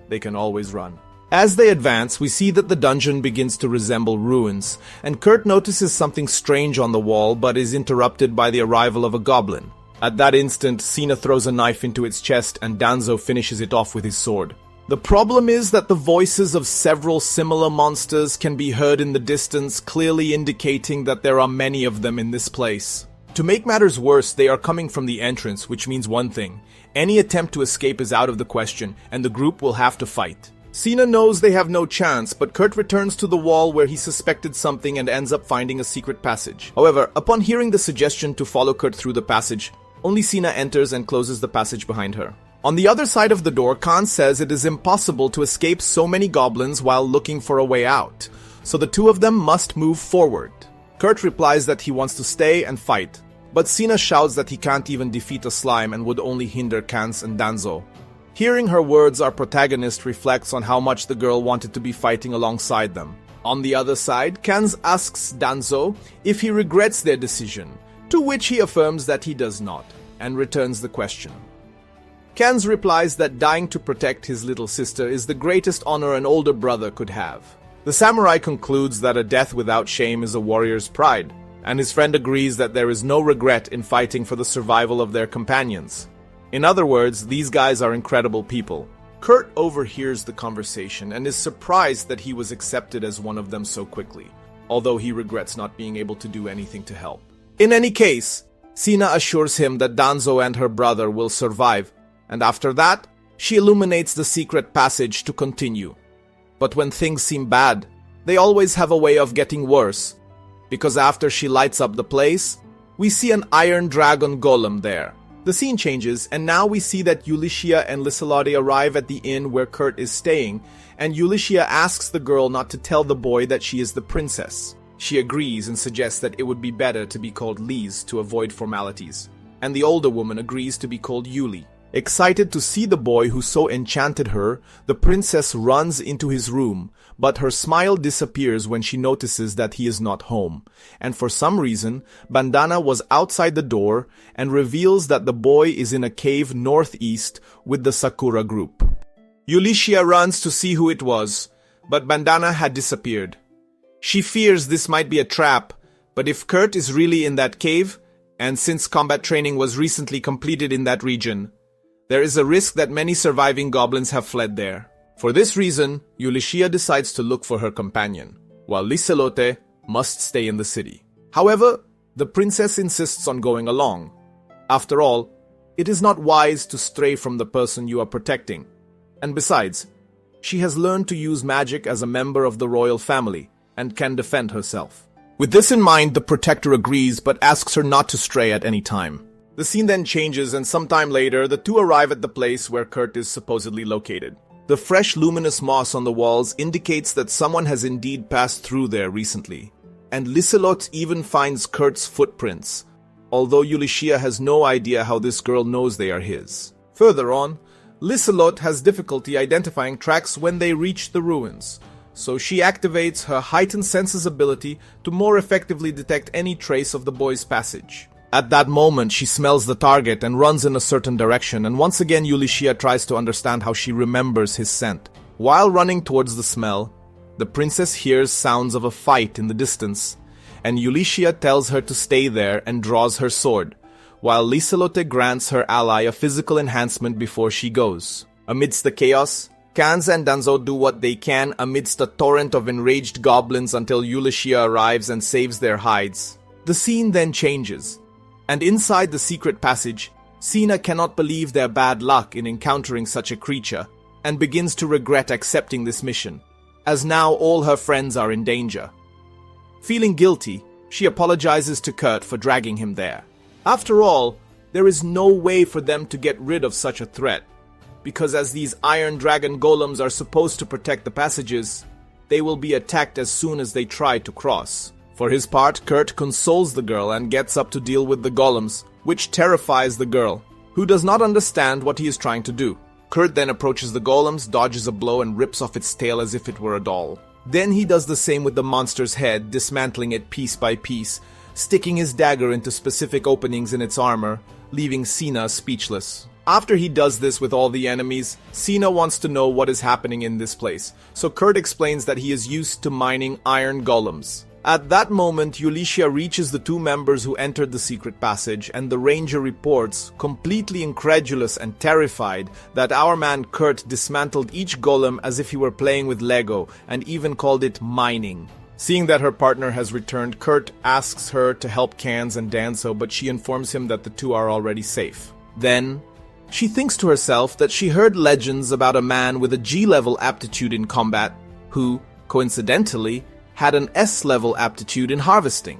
they can always run. As they advance, we see that the dungeon begins to resemble ruins, and Kurt notices something strange on the wall but is interrupted by the arrival of a goblin. At that instant, Sina throws a knife into its chest and Danzo finishes it off with his sword. The problem is that the voices of several similar monsters can be heard in the distance, clearly indicating that there are many of them in this place. To make matters worse, they are coming from the entrance, which means one thing. Any attempt to escape is out of the question, and the group will have to fight. Sina knows they have no chance, but Kurt returns to the wall where he suspected something and ends up finding a secret passage. However, upon hearing the suggestion to follow Kurt through the passage, only Sina enters and closes the passage behind her. On the other side of the door, Khan says it is impossible to escape so many goblins while looking for a way out, so the two of them must move forward. Kurt replies that he wants to stay and fight, but Sina shouts that he can't even defeat a slime and would only hinder Kans and Danzo. Hearing her words, our protagonist reflects on how much the girl wanted to be fighting alongside them. On the other side, Kans asks Danzo if he regrets their decision, to which he affirms that he does not, and returns the question. Kans replies that dying to protect his little sister is the greatest honor an older brother could have. The samurai concludes that a death without shame is a warrior's pride, and his friend agrees that there is no regret in fighting for the survival of their companions. In other words, these guys are incredible people. Kurt overhears the conversation and is surprised that he was accepted as one of them so quickly, although he regrets not being able to do anything to help. In any case, Sina assures him that Danzo and her brother will survive, and after that, she illuminates the secret passage to continue. But when things seem bad, they always have a way of getting worse, because after she lights up the place, we see an iron dragon golem there. The scene changes, and now we see that Ulyssia and Liselotte arrive at the inn where Kurt is staying, and Ulyssia asks the girl not to tell the boy that she is the princess. She agrees and suggests that it would be better to be called Lise to avoid formalities, and the older woman agrees to be called Yuli. Excited to see the boy who so enchanted her, the princess runs into his room, but her smile disappears when she notices that he is not home, and for some reason, Bandana was outside the door and reveals that the boy is in a cave northeast with the Sakura group. Ulyssia runs to see who it was, but Bandana had disappeared. She fears this might be a trap, but if Kurt is really in that cave, and since combat training was recently completed in that region, there is a risk that many surviving goblins have fled there. For this reason, Ulyssia decides to look for her companion, while Liselotte must stay in the city. However, the princess insists on going along. After all, it is not wise to stray from the person you are protecting. And besides, she has learned to use magic as a member of the royal family and can defend herself. With this in mind, the protector agrees but asks her not to stray at any time. The scene then changes, and sometime later, the two arrive at the place where Kurt is supposedly located. The fresh luminous moss on the walls indicates that someone has indeed passed through there recently, and Liselotte even finds Kurt's footprints, although Ulyssia has no idea how this girl knows they are his. Further on, Liselotte has difficulty identifying tracks when they reach the ruins, so she activates her heightened senses ability to more effectively detect any trace of the boy's passage. At that moment, she smells the target and runs in a certain direction, and once again Ulyssia tries to understand how she remembers his scent. While running towards the smell, the princess hears sounds of a fight in the distance, and Ulyssia tells her to stay there and draws her sword, while Liselotte grants her ally a physical enhancement before she goes. Amidst the chaos, Kans and Danzo do what they can amidst a torrent of enraged goblins until Ulyssia arrives and saves their hides. The scene then changes, and inside the secret passage, Sina cannot believe their bad luck in encountering such a creature, and begins to regret accepting this mission, as now all her friends are in danger. Feeling guilty, she apologizes to Kurt for dragging him there. After all, there is no way for them to get rid of such a threat, because as these iron dragon golems are supposed to protect the passages, they will be attacked as soon as they try to cross. For his part, Kurt consoles the girl and gets up to deal with the golems, which terrifies the girl, who does not understand what he is trying to do. Kurt then approaches the golems, dodges a blow, and rips off its tail as if it were a doll. Then he does the same with the monster's head, dismantling it piece by piece, sticking his dagger into specific openings in its armor, leaving Sina speechless. After he does this with all the enemies, Sina wants to know what is happening in this place, so Kurt explains that he is used to mining iron golems. At that moment, Ulysses reaches the two members who entered the secret passage, and the ranger reports, completely incredulous and terrified, that our man Kurt dismantled each golem as if he were playing with Lego, and even called it mining. Seeing that her partner has returned, Kurt asks her to help Kanz and Danzo, but she informs him that the two are already safe. Then, she thinks to herself that she heard legends about a man with a G-level aptitude in combat, who, coincidentally, had an S-level aptitude in harvesting.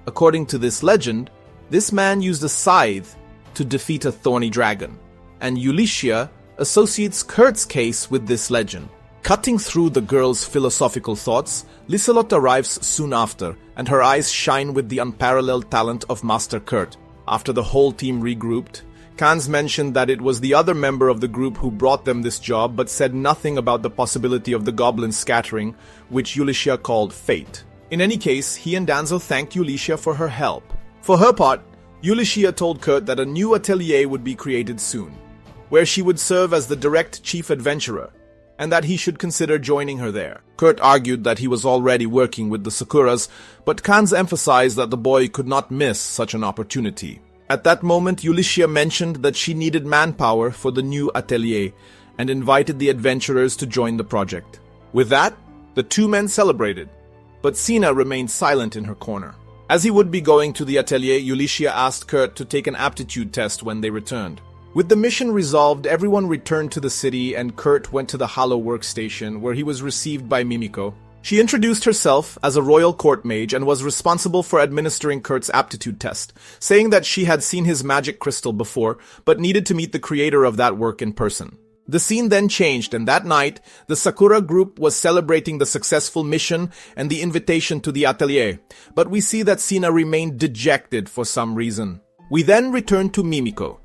According to this legend, this man used a scythe to defeat a thorny dragon, and Ulysses associates Kurt's case with this legend. Cutting through the girl's philosophical thoughts, Liselot arrives soon after, and her eyes shine with the unparalleled talent of Master Kurt. After the whole team regrouped, Kanz mentioned that it was the other member of the group who brought them this job, but said nothing about the possibility of the goblins scattering, which Ulysses called fate. In any case, he and Danzo thanked Ulysses for her help. For her part, Ulysses told Kurt that a new atelier would be created soon, where she would serve as the direct chief adventurer, and that he should consider joining her there. Kurt argued that he was already working with the Sakuras, but Kanz emphasized that the boy could not miss such an opportunity. At that moment, Ulysses mentioned that she needed manpower for the new atelier and invited the adventurers to join the project. With that, the two men celebrated, but Sina remained silent in her corner. As he would be going to the atelier, Ulysses asked Kurt to take an aptitude test when they returned. With the mission resolved, everyone returned to the city and Kurt went to the Hollow workstation where he was received by Mimiko. She introduced herself as a royal court mage and was responsible for administering Kurt's aptitude test, saying that she had seen his magic crystal before, but needed to meet the creator of that work in person. The scene then changed, and that night, the Sakura group was celebrating the successful mission and the invitation to the atelier, but we see that Sina remained dejected for some reason. We then returned to Mimiko,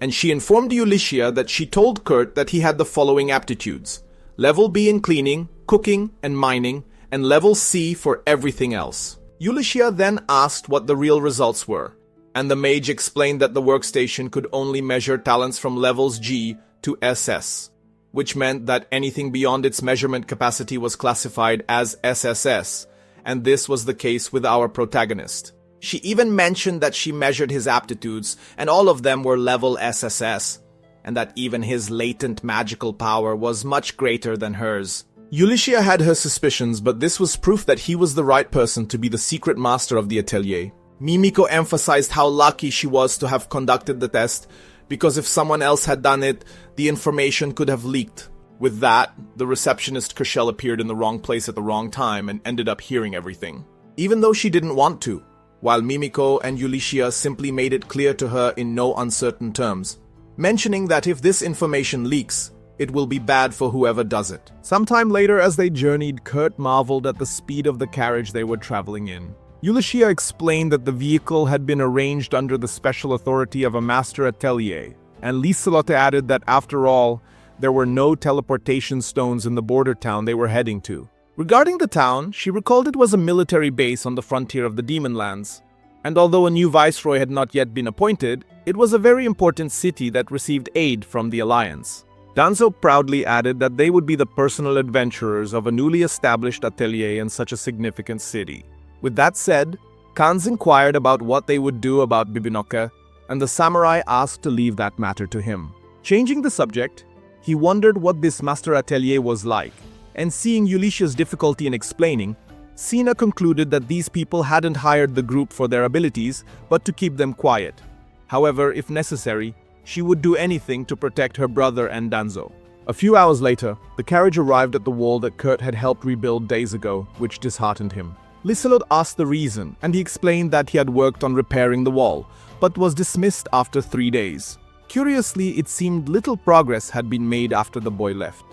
and she informed Ulysses that she told Kurt that he had the following aptitudes: Level B in cleaning, cooking, and mining, and Level C for everything else. Ulysses then asked what the real results were, and the mage explained that the workstation could only measure talents from levels G to SS, which meant that anything beyond its measurement capacity was classified as SSS, and this was the case with our protagonist. She even mentioned that she measured his aptitudes, and all of them were level SSS, and that even his latent magical power was much greater than hers. Ulysses had her suspicions, but this was proof that he was the right person to be the secret master of the atelier. Mimiko emphasized how lucky she was to have conducted the test, because if someone else had done it, the information could have leaked. With that, the receptionist Kershel appeared in the wrong place at the wrong time and ended up hearing everything, even though she didn't want to, while Mimiko and Ulysses simply made it clear to her in no uncertain terms, mentioning that if this information leaks, it will be bad for whoever does it. Sometime later, as they journeyed, Kurt marveled at the speed of the carriage they were traveling in. Ulysses explained that the vehicle had been arranged under the special authority of a master atelier, and Liselotte added that after all, there were no teleportation stones in the border town they were heading to. Regarding the town, she recalled it was a military base on the frontier of the Demonlands, and although a new viceroy had not yet been appointed, it was a very important city that received aid from the Alliance. Danzo proudly added that they would be the personal adventurers of a newly established atelier in such a significant city. With that said, Kanz inquired about what they would do about Bibinoke, and the samurai asked to leave that matter to him. Changing the subject, he wondered what this master atelier was like, and seeing Ulysses' difficulty in explaining, Sina concluded that these people hadn't hired the group for their abilities, but to keep them quiet. However, if necessary, she would do anything to protect her brother and Danzo. A few hours later, the carriage arrived at the wall that Kurt had helped rebuild days ago, which disheartened him. Liselot asked the reason, and he explained that he had worked on repairing the wall, but was dismissed after 3 days. Curiously, it seemed little progress had been made after the boy left,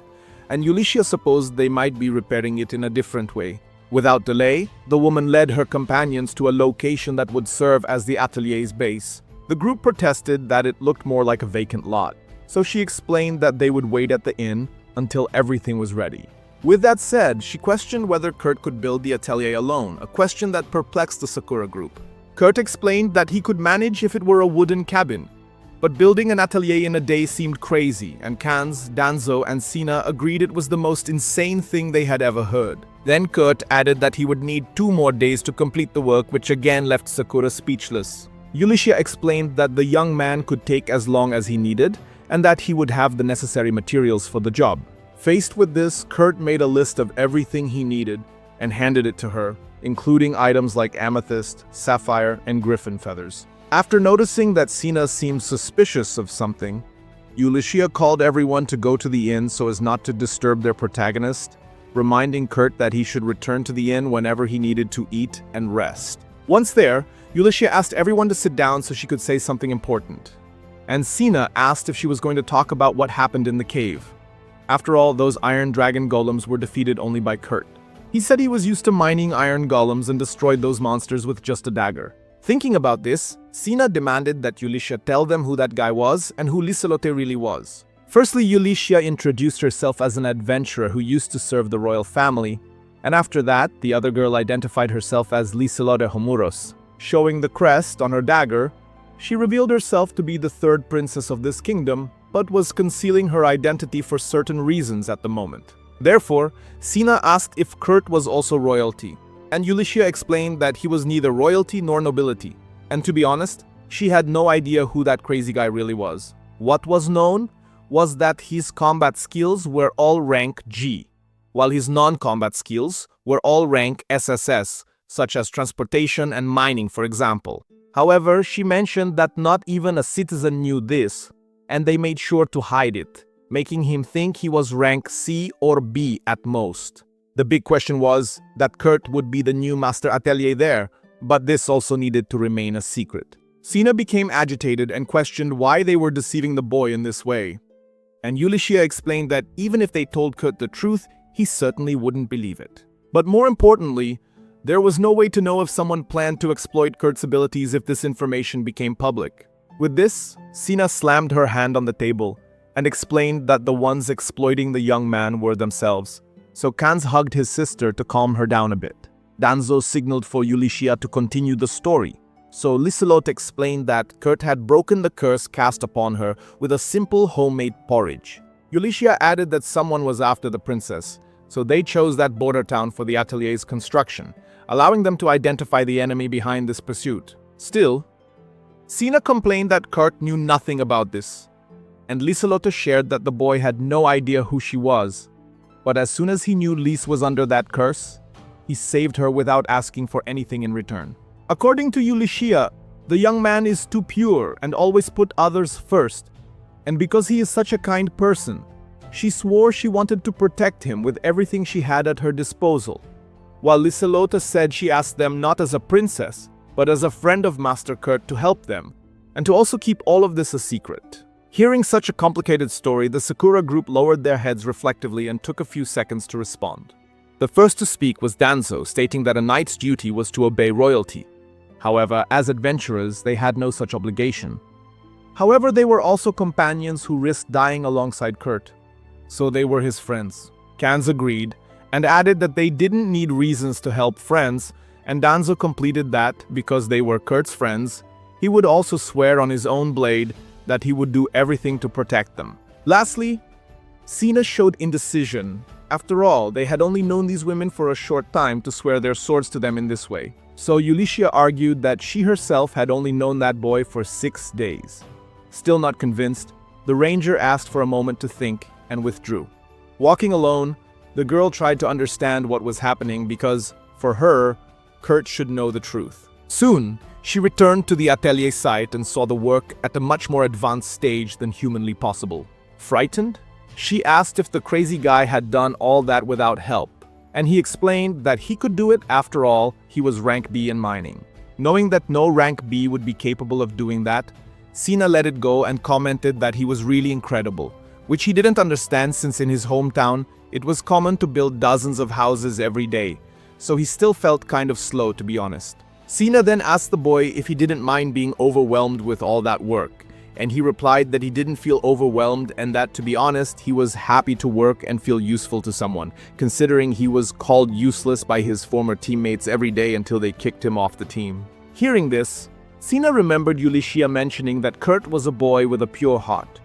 and Ulysses supposed they might be repairing it in a different way. Without delay, the woman led her companions to a location that would serve as the atelier's base. The group protested that it looked more like a vacant lot, so she explained that they would wait at the inn until everything was ready. With that said, she questioned whether Kurt could build the atelier alone, a question that perplexed the Sakura group. Kurt explained that he could manage if it were a wooden cabin, but building an atelier in a day seemed crazy, and Kanz, Danzo, and Sina agreed it was the most insane thing they had ever heard. Then Kurt added that he would need 2 more days to complete the work, which again left Sakura speechless. Ulysses explained that the young man could take as long as he needed, and that he would have the necessary materials for the job. Faced with this, Kurt made a list of everything he needed and handed it to her, including items like amethyst, sapphire, and griffin feathers. After noticing that Sina seemed suspicious of something, Ulysses called everyone to go to the inn so as not to disturb their protagonist, reminding Kurt that he should return to the inn whenever he needed to eat and rest. Once there, Ulysses asked everyone to sit down so she could say something important, and Sina asked if she was going to talk about what happened in the cave. After all, those iron dragon golems were defeated only by Kurt. He said he was used to mining iron golems and destroyed those monsters with just a dagger. Thinking about this, Sina demanded that Ulysses tell them who that guy was and who Liselotte really was. Firstly, Ulysses introduced herself as an adventurer who used to serve the royal family, and after that, the other girl identified herself as Liselotte Homuros. Showing the crest on her dagger, she revealed herself to be the 3rd princess of this kingdom, but was concealing her identity for certain reasons at the moment. Therefore, Sina asked if Kurt was also royalty, and Ulysses explained that he was neither royalty nor nobility. And to be honest, she had no idea who that crazy guy really was. What was known was that his combat skills were all rank G, while his non-combat skills were all rank SSS, such as transportation and mining, for example. However, she mentioned that not even a citizen knew this, and they made sure to hide it, making him think he was rank C or B at most. The big question was that Kurt would be the new master atelier there, but this also needed to remain a secret. Sina became agitated and questioned why they were deceiving the boy in this way. And Ulysses explained that even if they told Kurt the truth, he certainly wouldn't believe it. But more importantly, there was no way to know if someone planned to exploit Kurt's abilities if this information became public. With this, Sina slammed her hand on the table and explained that the ones exploiting the young man were themselves. So Kanz hugged his sister to calm her down a bit. Danzo signaled for Ulysses to continue the story. So Liselot explained that Kurt had broken the curse cast upon her with a simple homemade porridge. Ulysses added that someone was after the princess, so they chose that border town for the atelier's construction, allowing them to identify the enemy behind this pursuit. Still, Sina complained that Kurt knew nothing about this, and Liselotte shared that the boy had no idea who she was. But as soon as he knew Lise was under that curse, he saved her without asking for anything in return. According to Ulysses, the young man is too pure and always put others first, and because he is such a kind person, she swore she wanted to protect him with everything she had at her disposal. While Liselotte said she asked them not as a princess, but as a friend of Master Kurt to help them, and to also keep all of this a secret. Hearing such a complicated story, the Sakura group lowered their heads reflectively and took a few seconds to respond. The first to speak was Danzo, stating that a knight's duty was to obey royalty. However, as adventurers, they had no such obligation. However, they were also companions who risked dying alongside Kurt, so they were his friends. Kanz agreed, and added that they didn't need reasons to help friends, and Danzo completed that, because they were Kurt's friends, he would also swear on his own blade that he would do everything to protect them. Lastly, Sina showed indecision. After all, they had only known these women for a short time to swear their swords to them in this way. So Ulysses argued that she herself had only known that boy for 6 days. Still not convinced, the ranger asked for a moment to think and withdrew. Walking alone, the girl tried to understand what was happening because, for her, Kurt should know the truth. Soon, she returned to the atelier site and saw the work at a much more advanced stage than humanly possible. Frightened, she asked if the crazy guy had done all that without help, and he explained that he could do it. After all, he was rank B in mining. Knowing that no rank B would be capable of doing that, Sina let it go and commented that he was really incredible, which he didn't understand since in his hometown, it was common to build dozens of houses every day, so he still felt kind of slow, to be honest. Sina then asked the boy if he didn't mind being overwhelmed with all that work, and he replied that he didn't feel overwhelmed and that, to be honest, he was happy to work and feel useful to someone, considering he was called useless by his former teammates every day until they kicked him off the team. Hearing this, Sina remembered Ulysses mentioning that Kurt was a boy with a pure heart,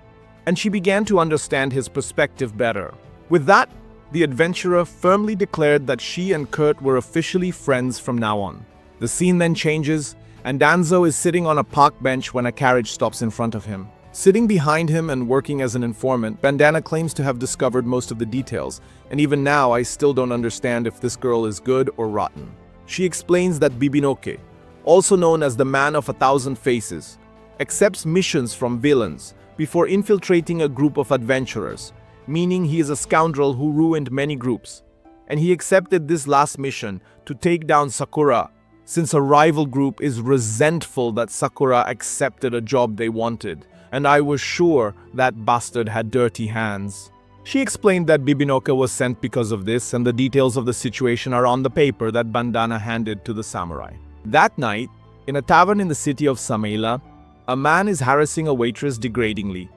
and she began to understand his perspective better. With that, the adventurer firmly declared that she and Kurt were officially friends from now on. The scene then changes, and Danzo is sitting on a park bench when a carriage stops in front of him. Sitting behind him and working as an informant, Bandana claims to have discovered most of the details, and even now I still don't understand if this girl is good or rotten. She explains that Bibinoke, also known as the Man of 1,000 Faces, accepts missions from villains before infiltrating a group of adventurers, meaning he is a scoundrel who ruined many groups. And he accepted this last mission to take down Sakura, since a rival group is resentful that Sakura accepted a job they wanted, and I was sure that bastard had dirty hands. She explained that Bibinoka was sent because of this, and the details of the situation are on the paper that Bandana handed to the samurai. That night, in a tavern in the city of Samaila, a man is harassing a waitress degradingly,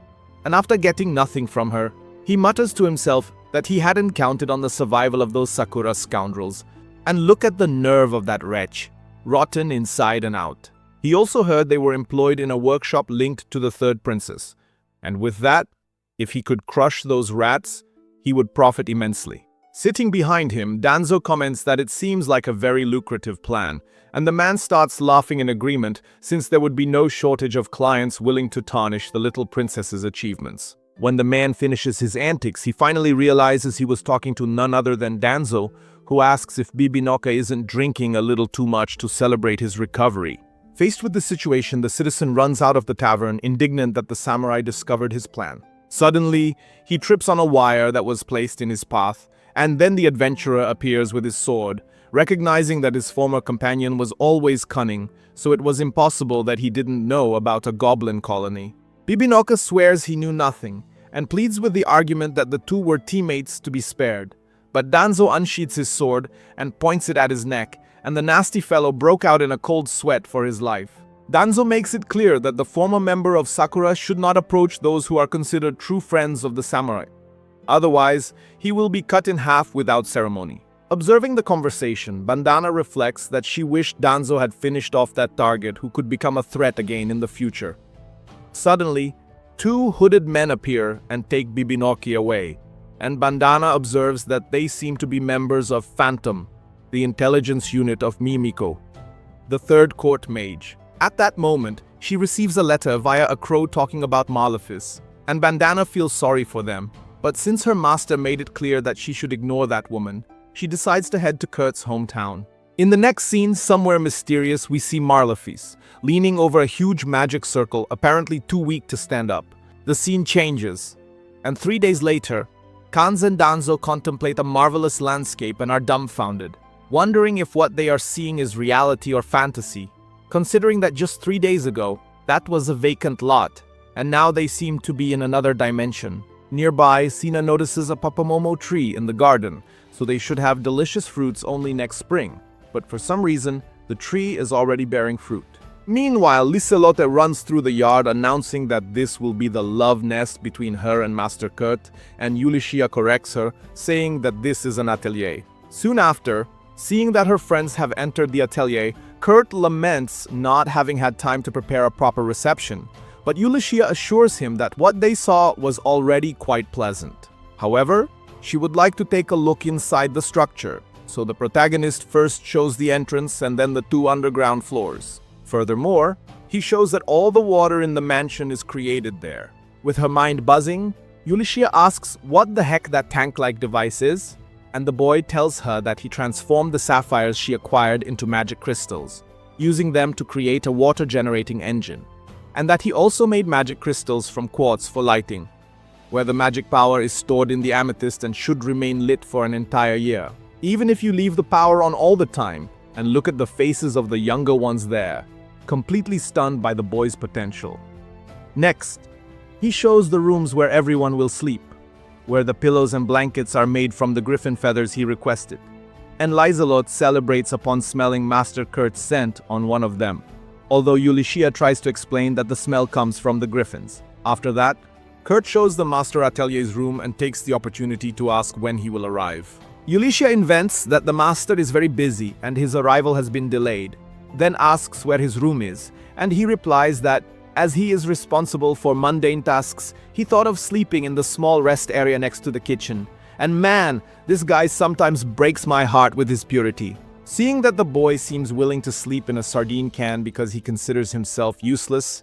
and after getting nothing from her, he mutters to himself that he hadn't counted on the survival of those Sakura scoundrels, and look at the nerve of that wretch, rotten inside and out. He also heard they were employed in a workshop linked to the third princess, and with that, if he could crush those rats, he would profit immensely. Sitting behind him, Danzo comments that it seems like a very lucrative plan, and the man starts laughing in agreement since there would be no shortage of clients willing to tarnish the little princess's achievements. When the man finishes his antics, he finally realizes he was talking to none other than Danzo, who asks if Bibinoka isn't drinking a little too much to celebrate his recovery. Faced with the situation, the citizen runs out of the tavern, indignant that the samurai discovered his plan. Suddenly, he trips on a wire that was placed in his path, and then the adventurer appears with his sword, recognizing that his former companion was always cunning, so it was impossible that he didn't know about a goblin colony. Bibinoka swears he knew nothing, and pleads with the argument that the two were teammates to be spared. But Danzo unsheaths his sword and points it at his neck, and the nasty fellow broke out in a cold sweat for his life. Danzo makes it clear that the former member of Sakura should not approach those who are considered true friends of the samurai. Otherwise, he will be cut in half without ceremony. Observing the conversation, Bandana reflects that she wished Danzo had finished off that target who could become a threat again in the future. Suddenly, two hooded men appear and take Bibinoki away, and Bandana observes that they seem to be members of Phantom, the intelligence unit of Mimiko, the third court mage. At that moment, she receives a letter via a crow talking about Malefice, and Bandana feels sorry for them, but since her master made it clear that she should ignore that woman, she decides to head to Kurt's hometown. In the next scene, somewhere mysterious, we see Malefice, leaning over a huge magic circle, apparently too weak to stand up. The scene changes, and 3 days later, Kanz and Danzo contemplate a marvelous landscape and are dumbfounded, wondering if what they are seeing is reality or fantasy, considering that just 3 days ago, that was a vacant lot, and now they seem to be in another dimension. Nearby, Sina notices a papamomo tree in the garden, so they should have delicious fruits only next spring, but for some reason, the tree is already bearing fruit. Meanwhile, Liselotte runs through the yard announcing that this will be the love nest between her and Master Kurt, and Ulysses corrects her, saying that this is an atelier. Soon after, seeing that her friends have entered the atelier, Kurt laments not having had time to prepare a proper reception, but Ulysses assures him that what they saw was already quite pleasant. However, she would like to take a look inside the structure, so the protagonist first shows the entrance and then the 2 underground floors. Furthermore, he shows that all the water in the mansion is created there. With her mind buzzing, Ulysses asks what the heck that tank-like device is, and the boy tells her that he transformed the sapphires she acquired into magic crystals, using them to create a water-generating engine, and that he also made magic crystals from quartz for lighting, where the magic power is stored in the amethyst and should remain lit for an entire year. even if you leave the power on all the time, and look at the faces of the younger ones there, completely stunned by the boy's potential. Next, he shows the rooms where everyone will sleep, where the pillows and blankets are made from the griffin feathers he requested. And Lizelot celebrates upon smelling Master Kurt's scent on one of them, although Ulysses tries to explain that the smell comes from the griffins. After that, Kurt shows the Master Atelier's room and takes the opportunity to ask when he will arrive. Ulysses invents that the master is very busy and his arrival has been delayed, then asks where his room is, and he replies that as he is responsible for mundane tasks, he thought of sleeping in the small rest area next to the kitchen. And man, this guy sometimes breaks my heart with his purity. Seeing that the boy seems willing to sleep in a sardine can because he considers himself useless,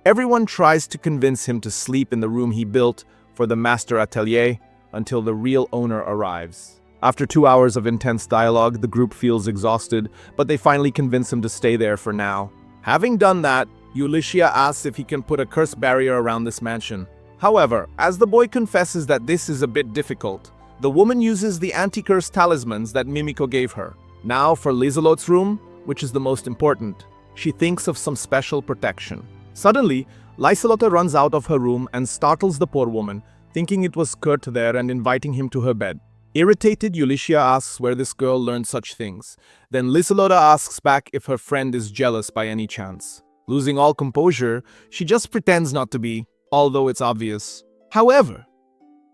everyone tries to convince him to sleep in the room he built for the Master Atelier until the real owner arrives. After 2 hours of intense dialogue, the group feels exhausted, but they finally convince him to stay there for now. Having done that, Ulysses asks if he can put a curse barrier around this mansion. However, as the boy confesses that this is a bit difficult, the woman uses the anti-curse talismans that Mimiko gave her. Now for Lizelot's room, which is the most important, she thinks of some special protection. Suddenly, Lizelot runs out of her room and startles the poor woman, thinking it was Kurt there and inviting him to her bed. Irritated, Ulysses asks where this girl learned such things. Then Lizelot asks back if her friend is jealous by any chance. Losing all composure, she just pretends not to be, although it's obvious. However,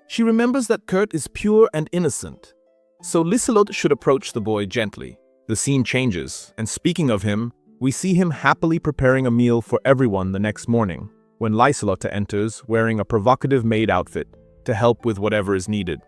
she remembers that Kurt is pure and innocent, so Lizelot should approach the boy gently. The scene changes, and speaking of him, we see him happily preparing a meal for everyone the next morning, when Lizelot enters wearing a provocative maid outfit to help with whatever is needed.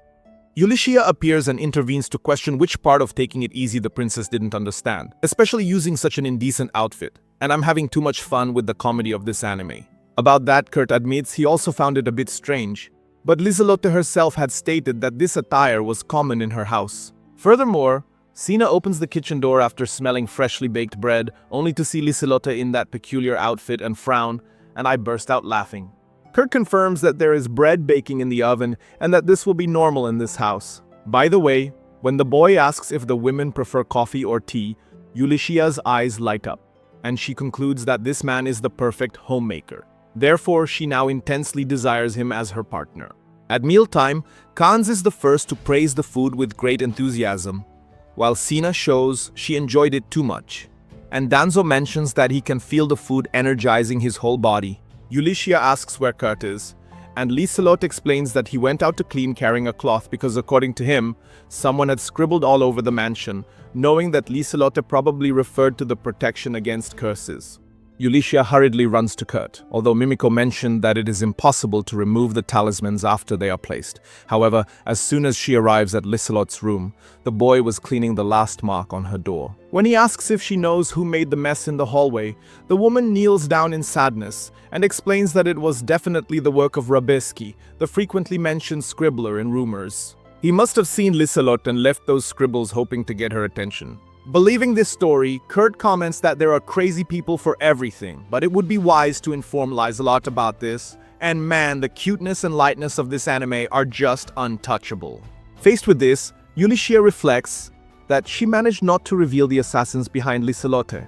Ulysses appears and intervenes to question which part of taking it easy the princess didn't understand, especially using such an indecent outfit, and I'm having too much fun with the comedy of this anime. About that, Kurt admits he also found it a bit strange, but Lizelot herself had stated that this attire was common in her house. Furthermore, Sina opens the kitchen door after smelling freshly baked bread, only to see Lizelot in that peculiar outfit and frown, and I burst out laughing. Kurt confirms that there is bread baking in the oven and that this will be normal in this house. By the way, when the boy asks if the women prefer coffee or tea, Ulysses' eyes light up, and she concludes that this man is the perfect homemaker. Therefore, she now intensely desires him as her partner. At mealtime, Kans is the first to praise the food with great enthusiasm, while Sina shows she enjoyed it too much. And Danzo mentions that he can feel the food energizing his whole body. Ulysses asks where Kurt is, and Lizelot explains that he went out to clean carrying a cloth because according to him, someone had scribbled all over the mansion, knowing that Lizelot probably referred to the protection against curses. Ulysses hurriedly runs to Kurt, although Mimiko mentioned that it is impossible to remove the talismans after they are placed. However, as soon as she arrives at Lizelot's room, the boy was cleaning the last mark on her door. When he asks if she knows who made the mess in the hallway, the woman kneels down in sadness and explains that it was definitely the work of Rabeski, the frequently mentioned scribbler in rumors. He must have seen Lizelot and left those scribbles hoping to get her attention. Believing this story, Kurt comments that there are crazy people for everything, but it would be wise to inform Lizelot about this, and man, the cuteness and lightness of this anime are just untouchable. Faced with this, Ulysses reflects that she managed not to reveal the assassins behind Lizelot,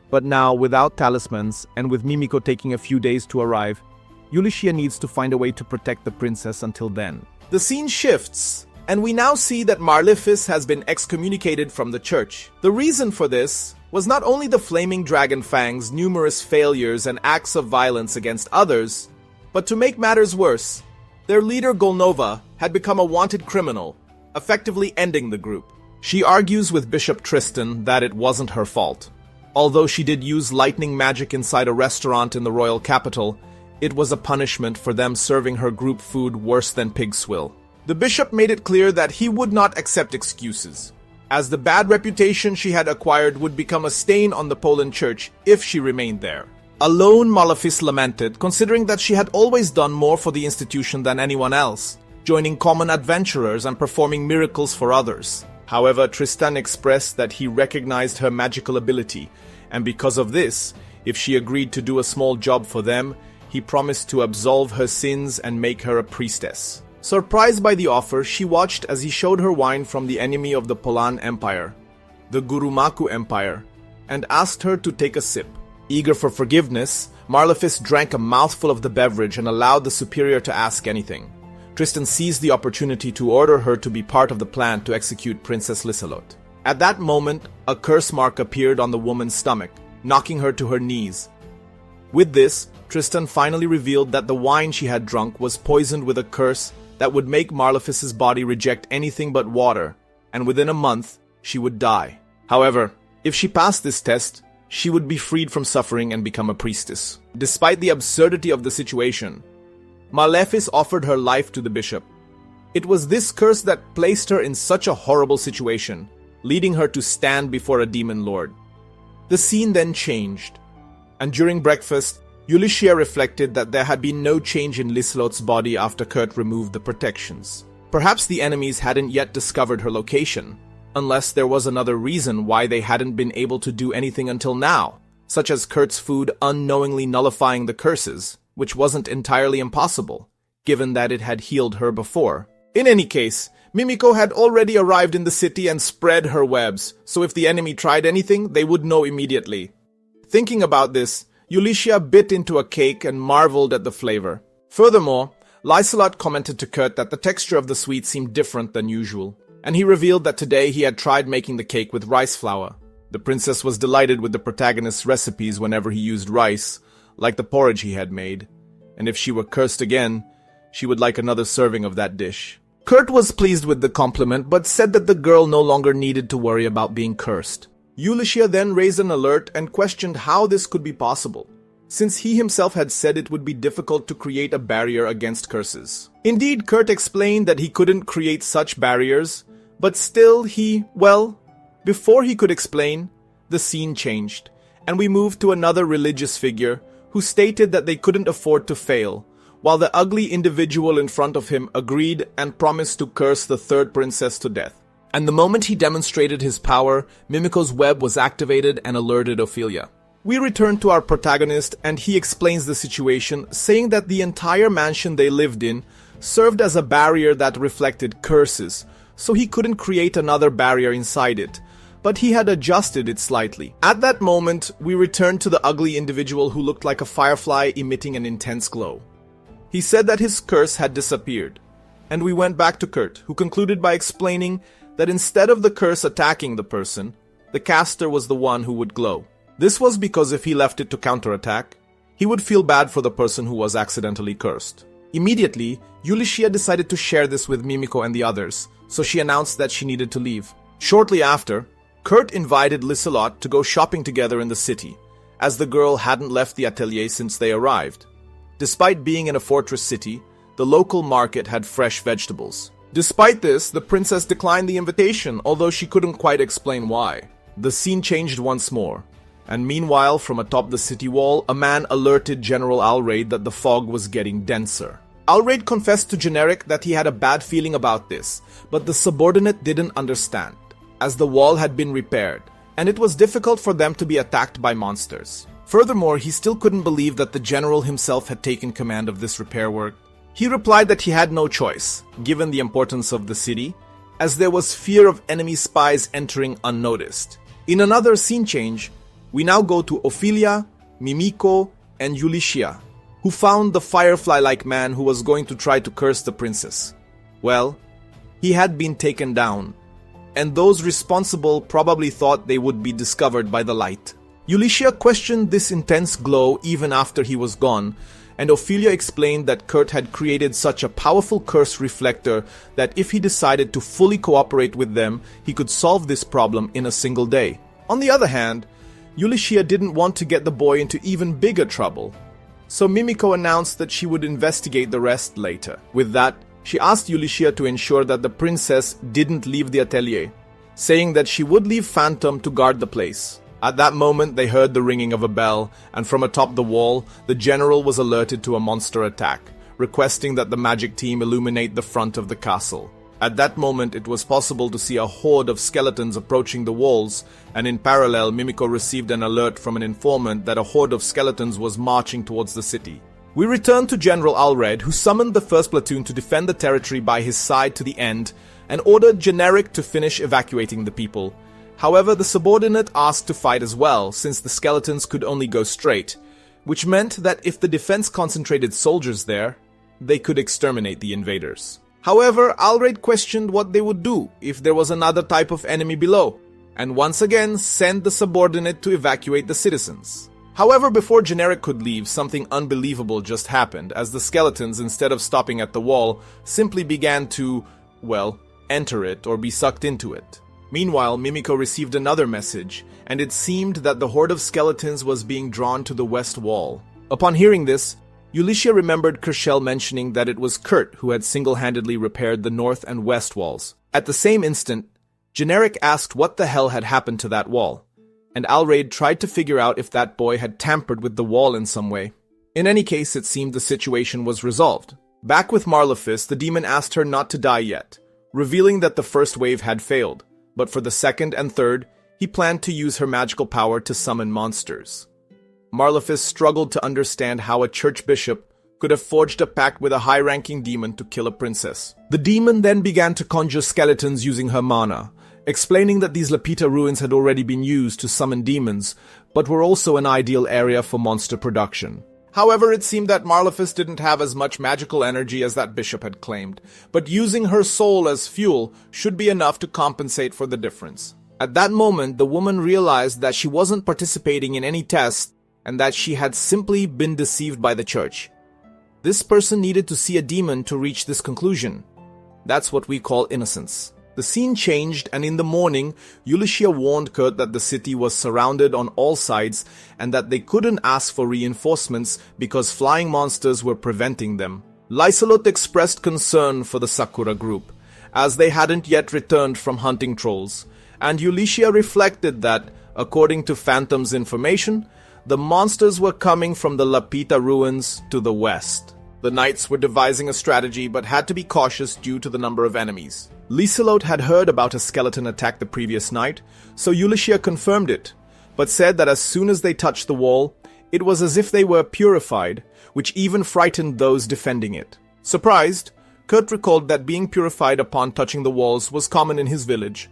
but now, without talismans, and with Mimiko taking a few days to arrive, Ulysses needs to find a way to protect the princess until then. The scene shifts, and we now see that Marlifis has been excommunicated from the church. The reason for this was not only the Flaming Dragon Fang's numerous failures and acts of violence against others, but to make matters worse, their leader Golnova had become a wanted criminal, effectively ending the group. She argues with Bishop Tristan that it wasn't her fault. Although she did use lightning magic inside a restaurant in the royal capital, it was a punishment for them serving her group food worse than pig swill. The bishop made it clear that he would not accept excuses, as the bad reputation she had acquired would become a stain on the Poland church if she remained there. Alone, Malafis lamented, considering that she had always done more for the institution than anyone else, joining common adventurers and performing miracles for others. However, Tristan expressed that he recognized her magical ability, and because of this, if she agreed to do a small job for them, he promised to absolve her sins and make her a priestess. Surprised by the offer, she watched as he showed her wine from the enemy of the Polan Empire, the Gurumaku Empire, and asked her to take a sip. Eager for forgiveness, Marlephis drank a mouthful of the beverage and allowed the superior to ask anything. Tristan seized the opportunity to order her to be part of the plan to execute Princess Liselot. At that moment, a curse mark appeared on the woman's stomach, knocking her to her knees. With this, Tristan finally revealed that the wine she had drunk was poisoned with a curse that would make Marlephis's body reject anything but water, and within a month, she would die. However, if she passed this test, she would be freed from suffering and become a priestess. Despite the absurdity of the situation, Malephis offered her life to the bishop. It was this curse that placed her in such a horrible situation, leading her to stand before a demon lord. The scene then changed, and during breakfast, Ulycia reflected that there had been no change in Liselot's body after Kurt removed the protections. Perhaps the enemies hadn't yet discovered her location, unless there was another reason why they hadn't been able to do anything until now, such as Kurt's food unknowingly nullifying the curses, which wasn't entirely impossible, given that it had healed her before. In any case, Mimiko had already arrived in the city and spread her webs, so if the enemy tried anything, they would know immediately. Thinking about this, Ulycia bit into a cake and marveled at the flavor. Furthermore, Liselot commented to Kurt that the texture of the sweet seemed different than usual, and he revealed that today he had tried making the cake with rice flour. The princess was delighted with the protagonist's recipes whenever he used rice, like the porridge he had made, and if she were cursed again, she would like another serving of that dish. Kurt was pleased with the compliment, but said that the girl no longer needed to worry about being cursed. Ulycia then raised an alert and questioned how this could be possible, since he himself had said it would be difficult to create a barrier against curses. Indeed, Kurt explained that he couldn't create such barriers, but still before he could explain, the scene changed, and we moved to another religious figure who stated that they couldn't afford to fail, while the ugly individual in front of him agreed and promised to curse the third princess to death. And the moment he demonstrated his power, Mimiko's web was activated and alerted Ophelia. We return to our protagonist and he explains the situation, saying that the entire mansion they lived in served as a barrier that reflected curses, so he couldn't create another barrier inside it, but he had adjusted it slightly. At that moment, we returned to the ugly individual who looked like a firefly emitting an intense glow. He said that his curse had disappeared, and we went back to Kurt, who concluded by explaining that instead of the curse attacking the person, the caster was the one who would glow. This was because if he left it to counterattack, he would feel bad for the person who was accidentally cursed. Immediately, Ulycia decided to share this with Mimiko and the others, so she announced that she needed to leave. Shortly after, Kurt invited Liselot to go shopping together in the city, as the girl hadn't left the atelier since they arrived. Despite being in a fortress city, the local market had fresh vegetables. Despite this, the princess declined the invitation, although she couldn't quite explain why. The scene changed once more, and meanwhile, from atop the city wall, a man alerted General Alraid that the fog was getting denser. Alraid confessed to Generic that he had a bad feeling about this, but the subordinate didn't understand, as the wall had been repaired, and it was difficult for them to be attacked by monsters. Furthermore, he still couldn't believe that the general himself had taken command of this repair work. He replied that he had no choice, given the importance of the city, as there was fear of enemy spies entering unnoticed. In another scene change, we now go to Ophelia, Mimiko, and Ulycia, who found the firefly-like man who was going to try to curse the princess. Well, he had been taken down, and those responsible probably thought they would be discovered by the light. Ulycia questioned this intense glow even after he was gone, and Ophelia explained that Kurt had created such a powerful curse reflector that if he decided to fully cooperate with them, he could solve this problem in a single day. On the other hand, Ulycia didn't want to get the boy into even bigger trouble, so Mimiko announced that she would investigate the rest later. With that, she asked Ulycia to ensure that the princess didn't leave the atelier, saying that she would leave Phantom to guard the place. At that moment, they heard the ringing of a bell, and from atop the wall, the general was alerted to a monster attack, requesting that the magic team illuminate the front of the castle. At that moment, it was possible to see a horde of skeletons approaching the walls, and in parallel, Mimiko received an alert from an informant that a horde of skeletons was marching towards the city. We return to General Alred, who summoned the first platoon to defend the territory by his side to the end, and ordered Generic to finish evacuating the people. However, the subordinate asked to fight as well, since the skeletons could only go straight, which meant that if the defense concentrated soldiers there, they could exterminate the invaders. However, Alred questioned what they would do if there was another type of enemy below, and once again sent the subordinate to evacuate the citizens. However, before Generic could leave, something unbelievable just happened, as the skeletons, instead of stopping at the wall, simply began to, well, enter it or be sucked into it. Meanwhile, Mimiko received another message, and it seemed that the horde of skeletons was being drawn to the west wall. Upon hearing this, Ulysses remembered Kershel mentioning that it was Kurt who had single-handedly repaired the north and west walls. At the same instant, Generic asked what the hell had happened to that wall, and Alred tried to figure out if that boy had tampered with the wall in some way. In any case, it seemed the situation was resolved. Back with Marlefist, the demon asked her not to die yet, revealing that the first wave had failed, but for the second and third, he planned to use her magical power to summon monsters. Marlefist struggled to understand how a church bishop could have forged a pact with a high-ranking demon to kill a princess. The demon then began to conjure skeletons using her mana, explaining that these Lapita ruins had already been used to summon demons, but were also an ideal area for monster production. However, it seemed that Marlefist didn't have as much magical energy as that bishop had claimed, but using her soul as fuel should be enough to compensate for the difference. At that moment, the woman realized that she wasn't participating in any test and that she had simply been deceived by the church. This person needed to see a demon to reach this conclusion. That's what we call innocence. The scene changed, and in the morning, Ulysses warned Kurt that the city was surrounded on all sides and that they couldn't ask for reinforcements because flying monsters were preventing them. Lysalot expressed concern for the Sakura group, as they hadn't yet returned from hunting trolls, and Ulysses reflected that, according to Phantom's information, the monsters were coming from the Lapita ruins to the west. The knights were devising a strategy but had to be cautious due to the number of enemies. Lysalot had heard about a skeleton attack the previous night, so Ulysses confirmed it, but said that as soon as they touched the wall, it was as if they were purified, which even frightened those defending it. Surprised, Kurt recalled that being purified upon touching the walls was common in his village,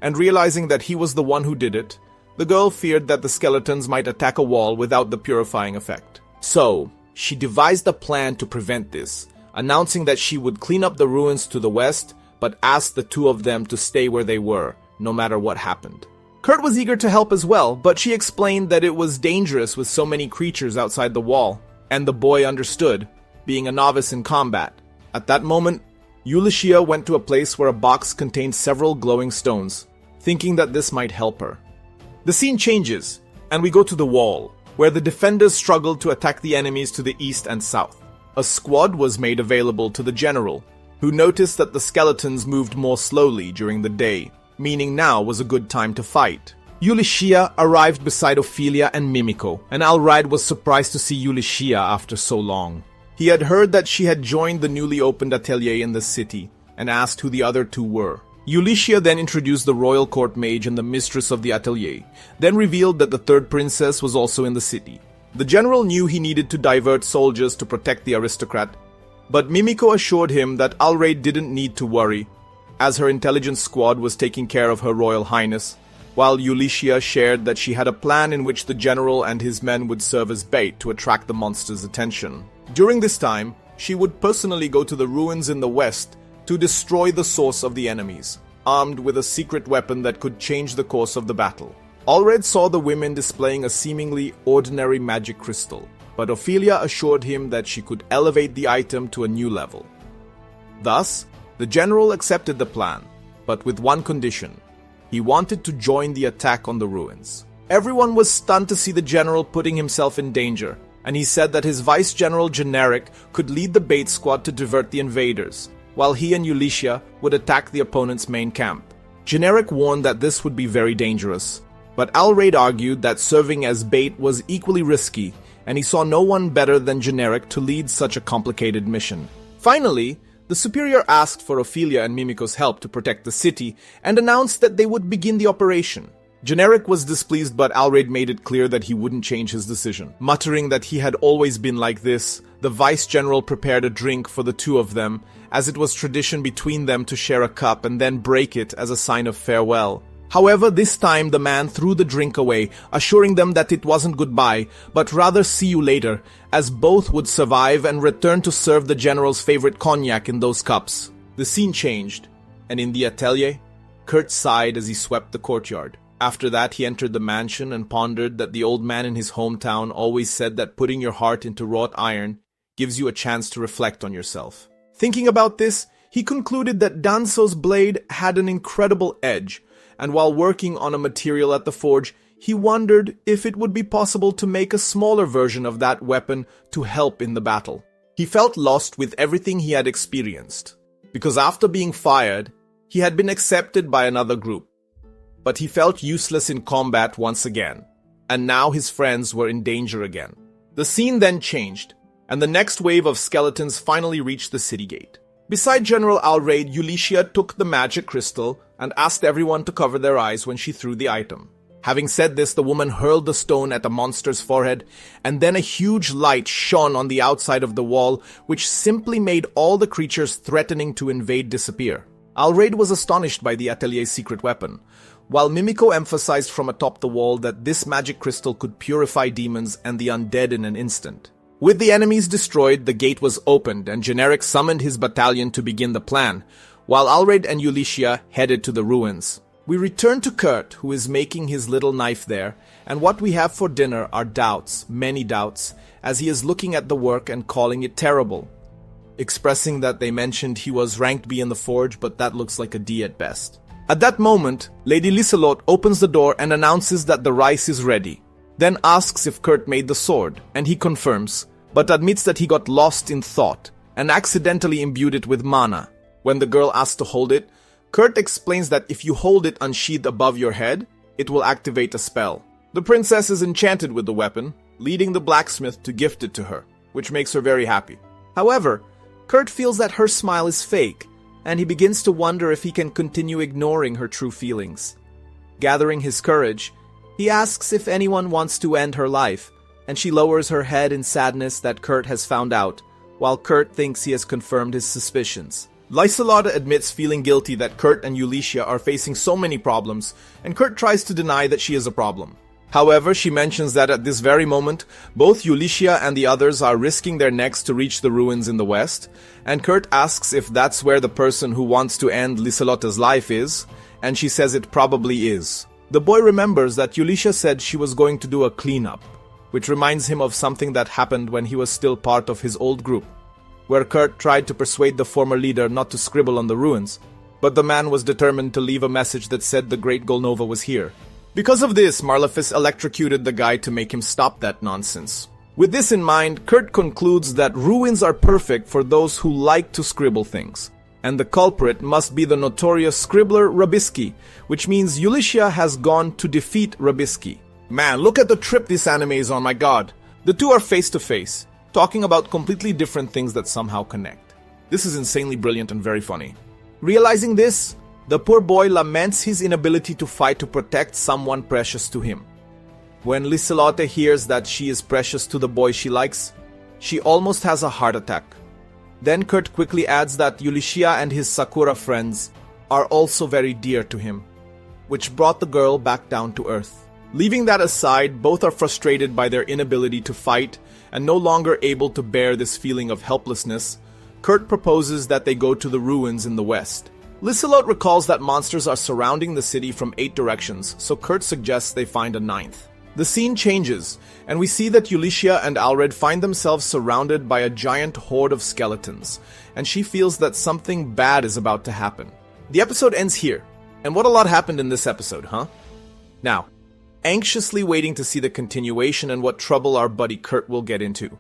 and realizing that he was the one who did it, the girl feared that the skeletons might attack a wall without the purifying effect. So, she devised a plan to prevent this, announcing that she would clean up the ruins to the west, but asked the two of them to stay where they were, no matter what happened. Kurt was eager to help as well, but she explained that it was dangerous with so many creatures outside the wall, and the boy understood, being a novice in combat. At that moment, Ulysses went to a place where a box contained several glowing stones, thinking that this might help her. The scene changes, and we go to the wall, where the defenders struggled to attack the enemies to the east and south. A squad was made available to the general, who noticed that the skeletons moved more slowly during the day, meaning now was a good time to fight. Ulysses arrived beside Ophelia and Mimiko, and Alred was surprised to see Ulysses after so long. He had heard that she had joined the newly opened atelier in the city, and asked who the other two were. Ulysses then introduced the royal court mage and the mistress of the atelier, then revealed that the third princess was also in the city. The general knew he needed to divert soldiers to protect the aristocrat, but Mimiko assured him that Alred didn't need to worry, as her intelligence squad was taking care of her royal highness, while Ulysses shared that she had a plan in which the general and his men would serve as bait to attract the monster's attention. During this time, she would personally go to the ruins in the west to destroy the source of the enemies, armed with a secret weapon that could change the course of the battle. Alred saw the women displaying a seemingly ordinary magic crystal, but Ophelia assured him that she could elevate the item to a new level. Thus, the general accepted the plan, but with one condition. He wanted to join the attack on the ruins. Everyone was stunned to see the general putting himself in danger, and he said that his vice-general Generic could lead the bait squad to divert the invaders, while he and Ulysses would attack the opponent's main camp. Generic warned that this would be very dangerous, but Alred argued that serving as bait was equally risky, and he saw no one better than Generic to lead such a complicated mission. Finally, the superior asked for Ophelia and Mimiko's help to protect the city, and announced that they would begin the operation. Generic was displeased, but Alraid made it clear that he wouldn't change his decision. Muttering that he had always been like this, the Vice General prepared a drink for the two of them, as it was tradition between them to share a cup and then break it as a sign of farewell. However, this time the man threw the drink away, assuring them that it wasn't goodbye, but rather see you later, as both would survive and return to serve the General's favorite cognac in those cups. The scene changed, and in the atelier, Kurt sighed as he swept the courtyard. After that, he entered the mansion and pondered that the old man in his hometown always said that putting your heart into wrought iron gives you a chance to reflect on yourself. Thinking about this, he concluded that Danso's blade had an incredible edge, and while working on a material at the forge, he wondered if it would be possible to make a smaller version of that weapon to help in the battle. He felt lost with everything he had experienced, because after being fired, he had been accepted by another group. But he felt useless in combat once again, and now his friends were in danger again. The scene then changed, and the next wave of skeletons finally reached the city gate. Beside General Alraid, Ulycia took the magic crystal and asked everyone to cover their eyes when she threw the item. Having said this, the woman hurled the stone at the monster's forehead, and then a huge light shone on the outside of the wall, which simply made all the creatures threatening to invade disappear. Alraid was astonished by the atelier's secret weapon, while Mimiko emphasized from atop the wall that this magic crystal could purify demons and the undead in an instant. With the enemies destroyed, the gate was opened, and Generic summoned his battalion to begin the plan, while Alraid and Ulycia headed to the ruins. We return to Kurt, who is making his little knife there, and what we have for dinner are doubts, many doubts, as he is looking at the work and calling it terrible, expressing that they mentioned he was ranked B in the forge, but that looks like a D at best. At that moment, Lady Liselot opens the door and announces that the rice is ready, then asks if Kurt made the sword, and he confirms, but admits that he got lost in thought and accidentally imbued it with mana. When the girl asks to hold it, Kurt explains that if you hold it unsheathed above your head, it will activate a spell. The princess is enchanted with the weapon, leading the blacksmith to gift it to her, which makes her very happy. However, Kurt feels that her smile is fake, and he begins to wonder if he can continue ignoring her true feelings. Gathering his courage, he asks if anyone wants to end her life, and she lowers her head in sadness that Kurt has found out, while Kurt thinks he has confirmed his suspicions. Liselot admits feeling guilty that Kurt and Ulycia are facing so many problems, and Kurt tries to deny that she is a problem. However, she mentions that at this very moment, both Ulycia and the others are risking their necks to reach the ruins in the west, and Kurt asks if that's where the person who wants to end Liselotta's life is, and she says it probably is. The boy remembers that Ulycia said she was going to do a cleanup, which reminds him of something that happened when he was still part of his old group, where Kurt tried to persuade the former leader not to scribble on the ruins, but the man was determined to leave a message that said the Great Golnova was here. Because of this, Marlefis electrocuted the guy to make him stop that nonsense. With this in mind, Kurt concludes that ruins are perfect for those who like to scribble things, and the culprit must be the notorious scribbler Rabiski, which means Ulycia has gone to defeat Rabiski. Man, look at the trip this anime is on, my god! The two are face to face, talking about completely different things that somehow connect. This is insanely brilliant and very funny. Realizing this, the poor boy laments his inability to fight to protect someone precious to him. When Liselotte hears that she is precious to the boy she likes, she almost has a heart attack. Then Kurt quickly adds that Ulycia and his Sakura friends are also very dear to him, which brought the girl back down to earth. Leaving that aside, both are frustrated by their inability to fight and no longer able to bear this feeling of helplessness. Kurt proposes that they go to the ruins in the west. Liselot recalls that monsters are surrounding the city from 8 directions, so Kurt suggests they find a 9th. The scene changes, and we see that Ulycia and Alred find themselves surrounded by a giant horde of skeletons, and she feels that something bad is about to happen. The episode ends here, and what a lot happened in this episode, huh? Now, anxiously waiting to see the continuation and what trouble our buddy Kurt will get into.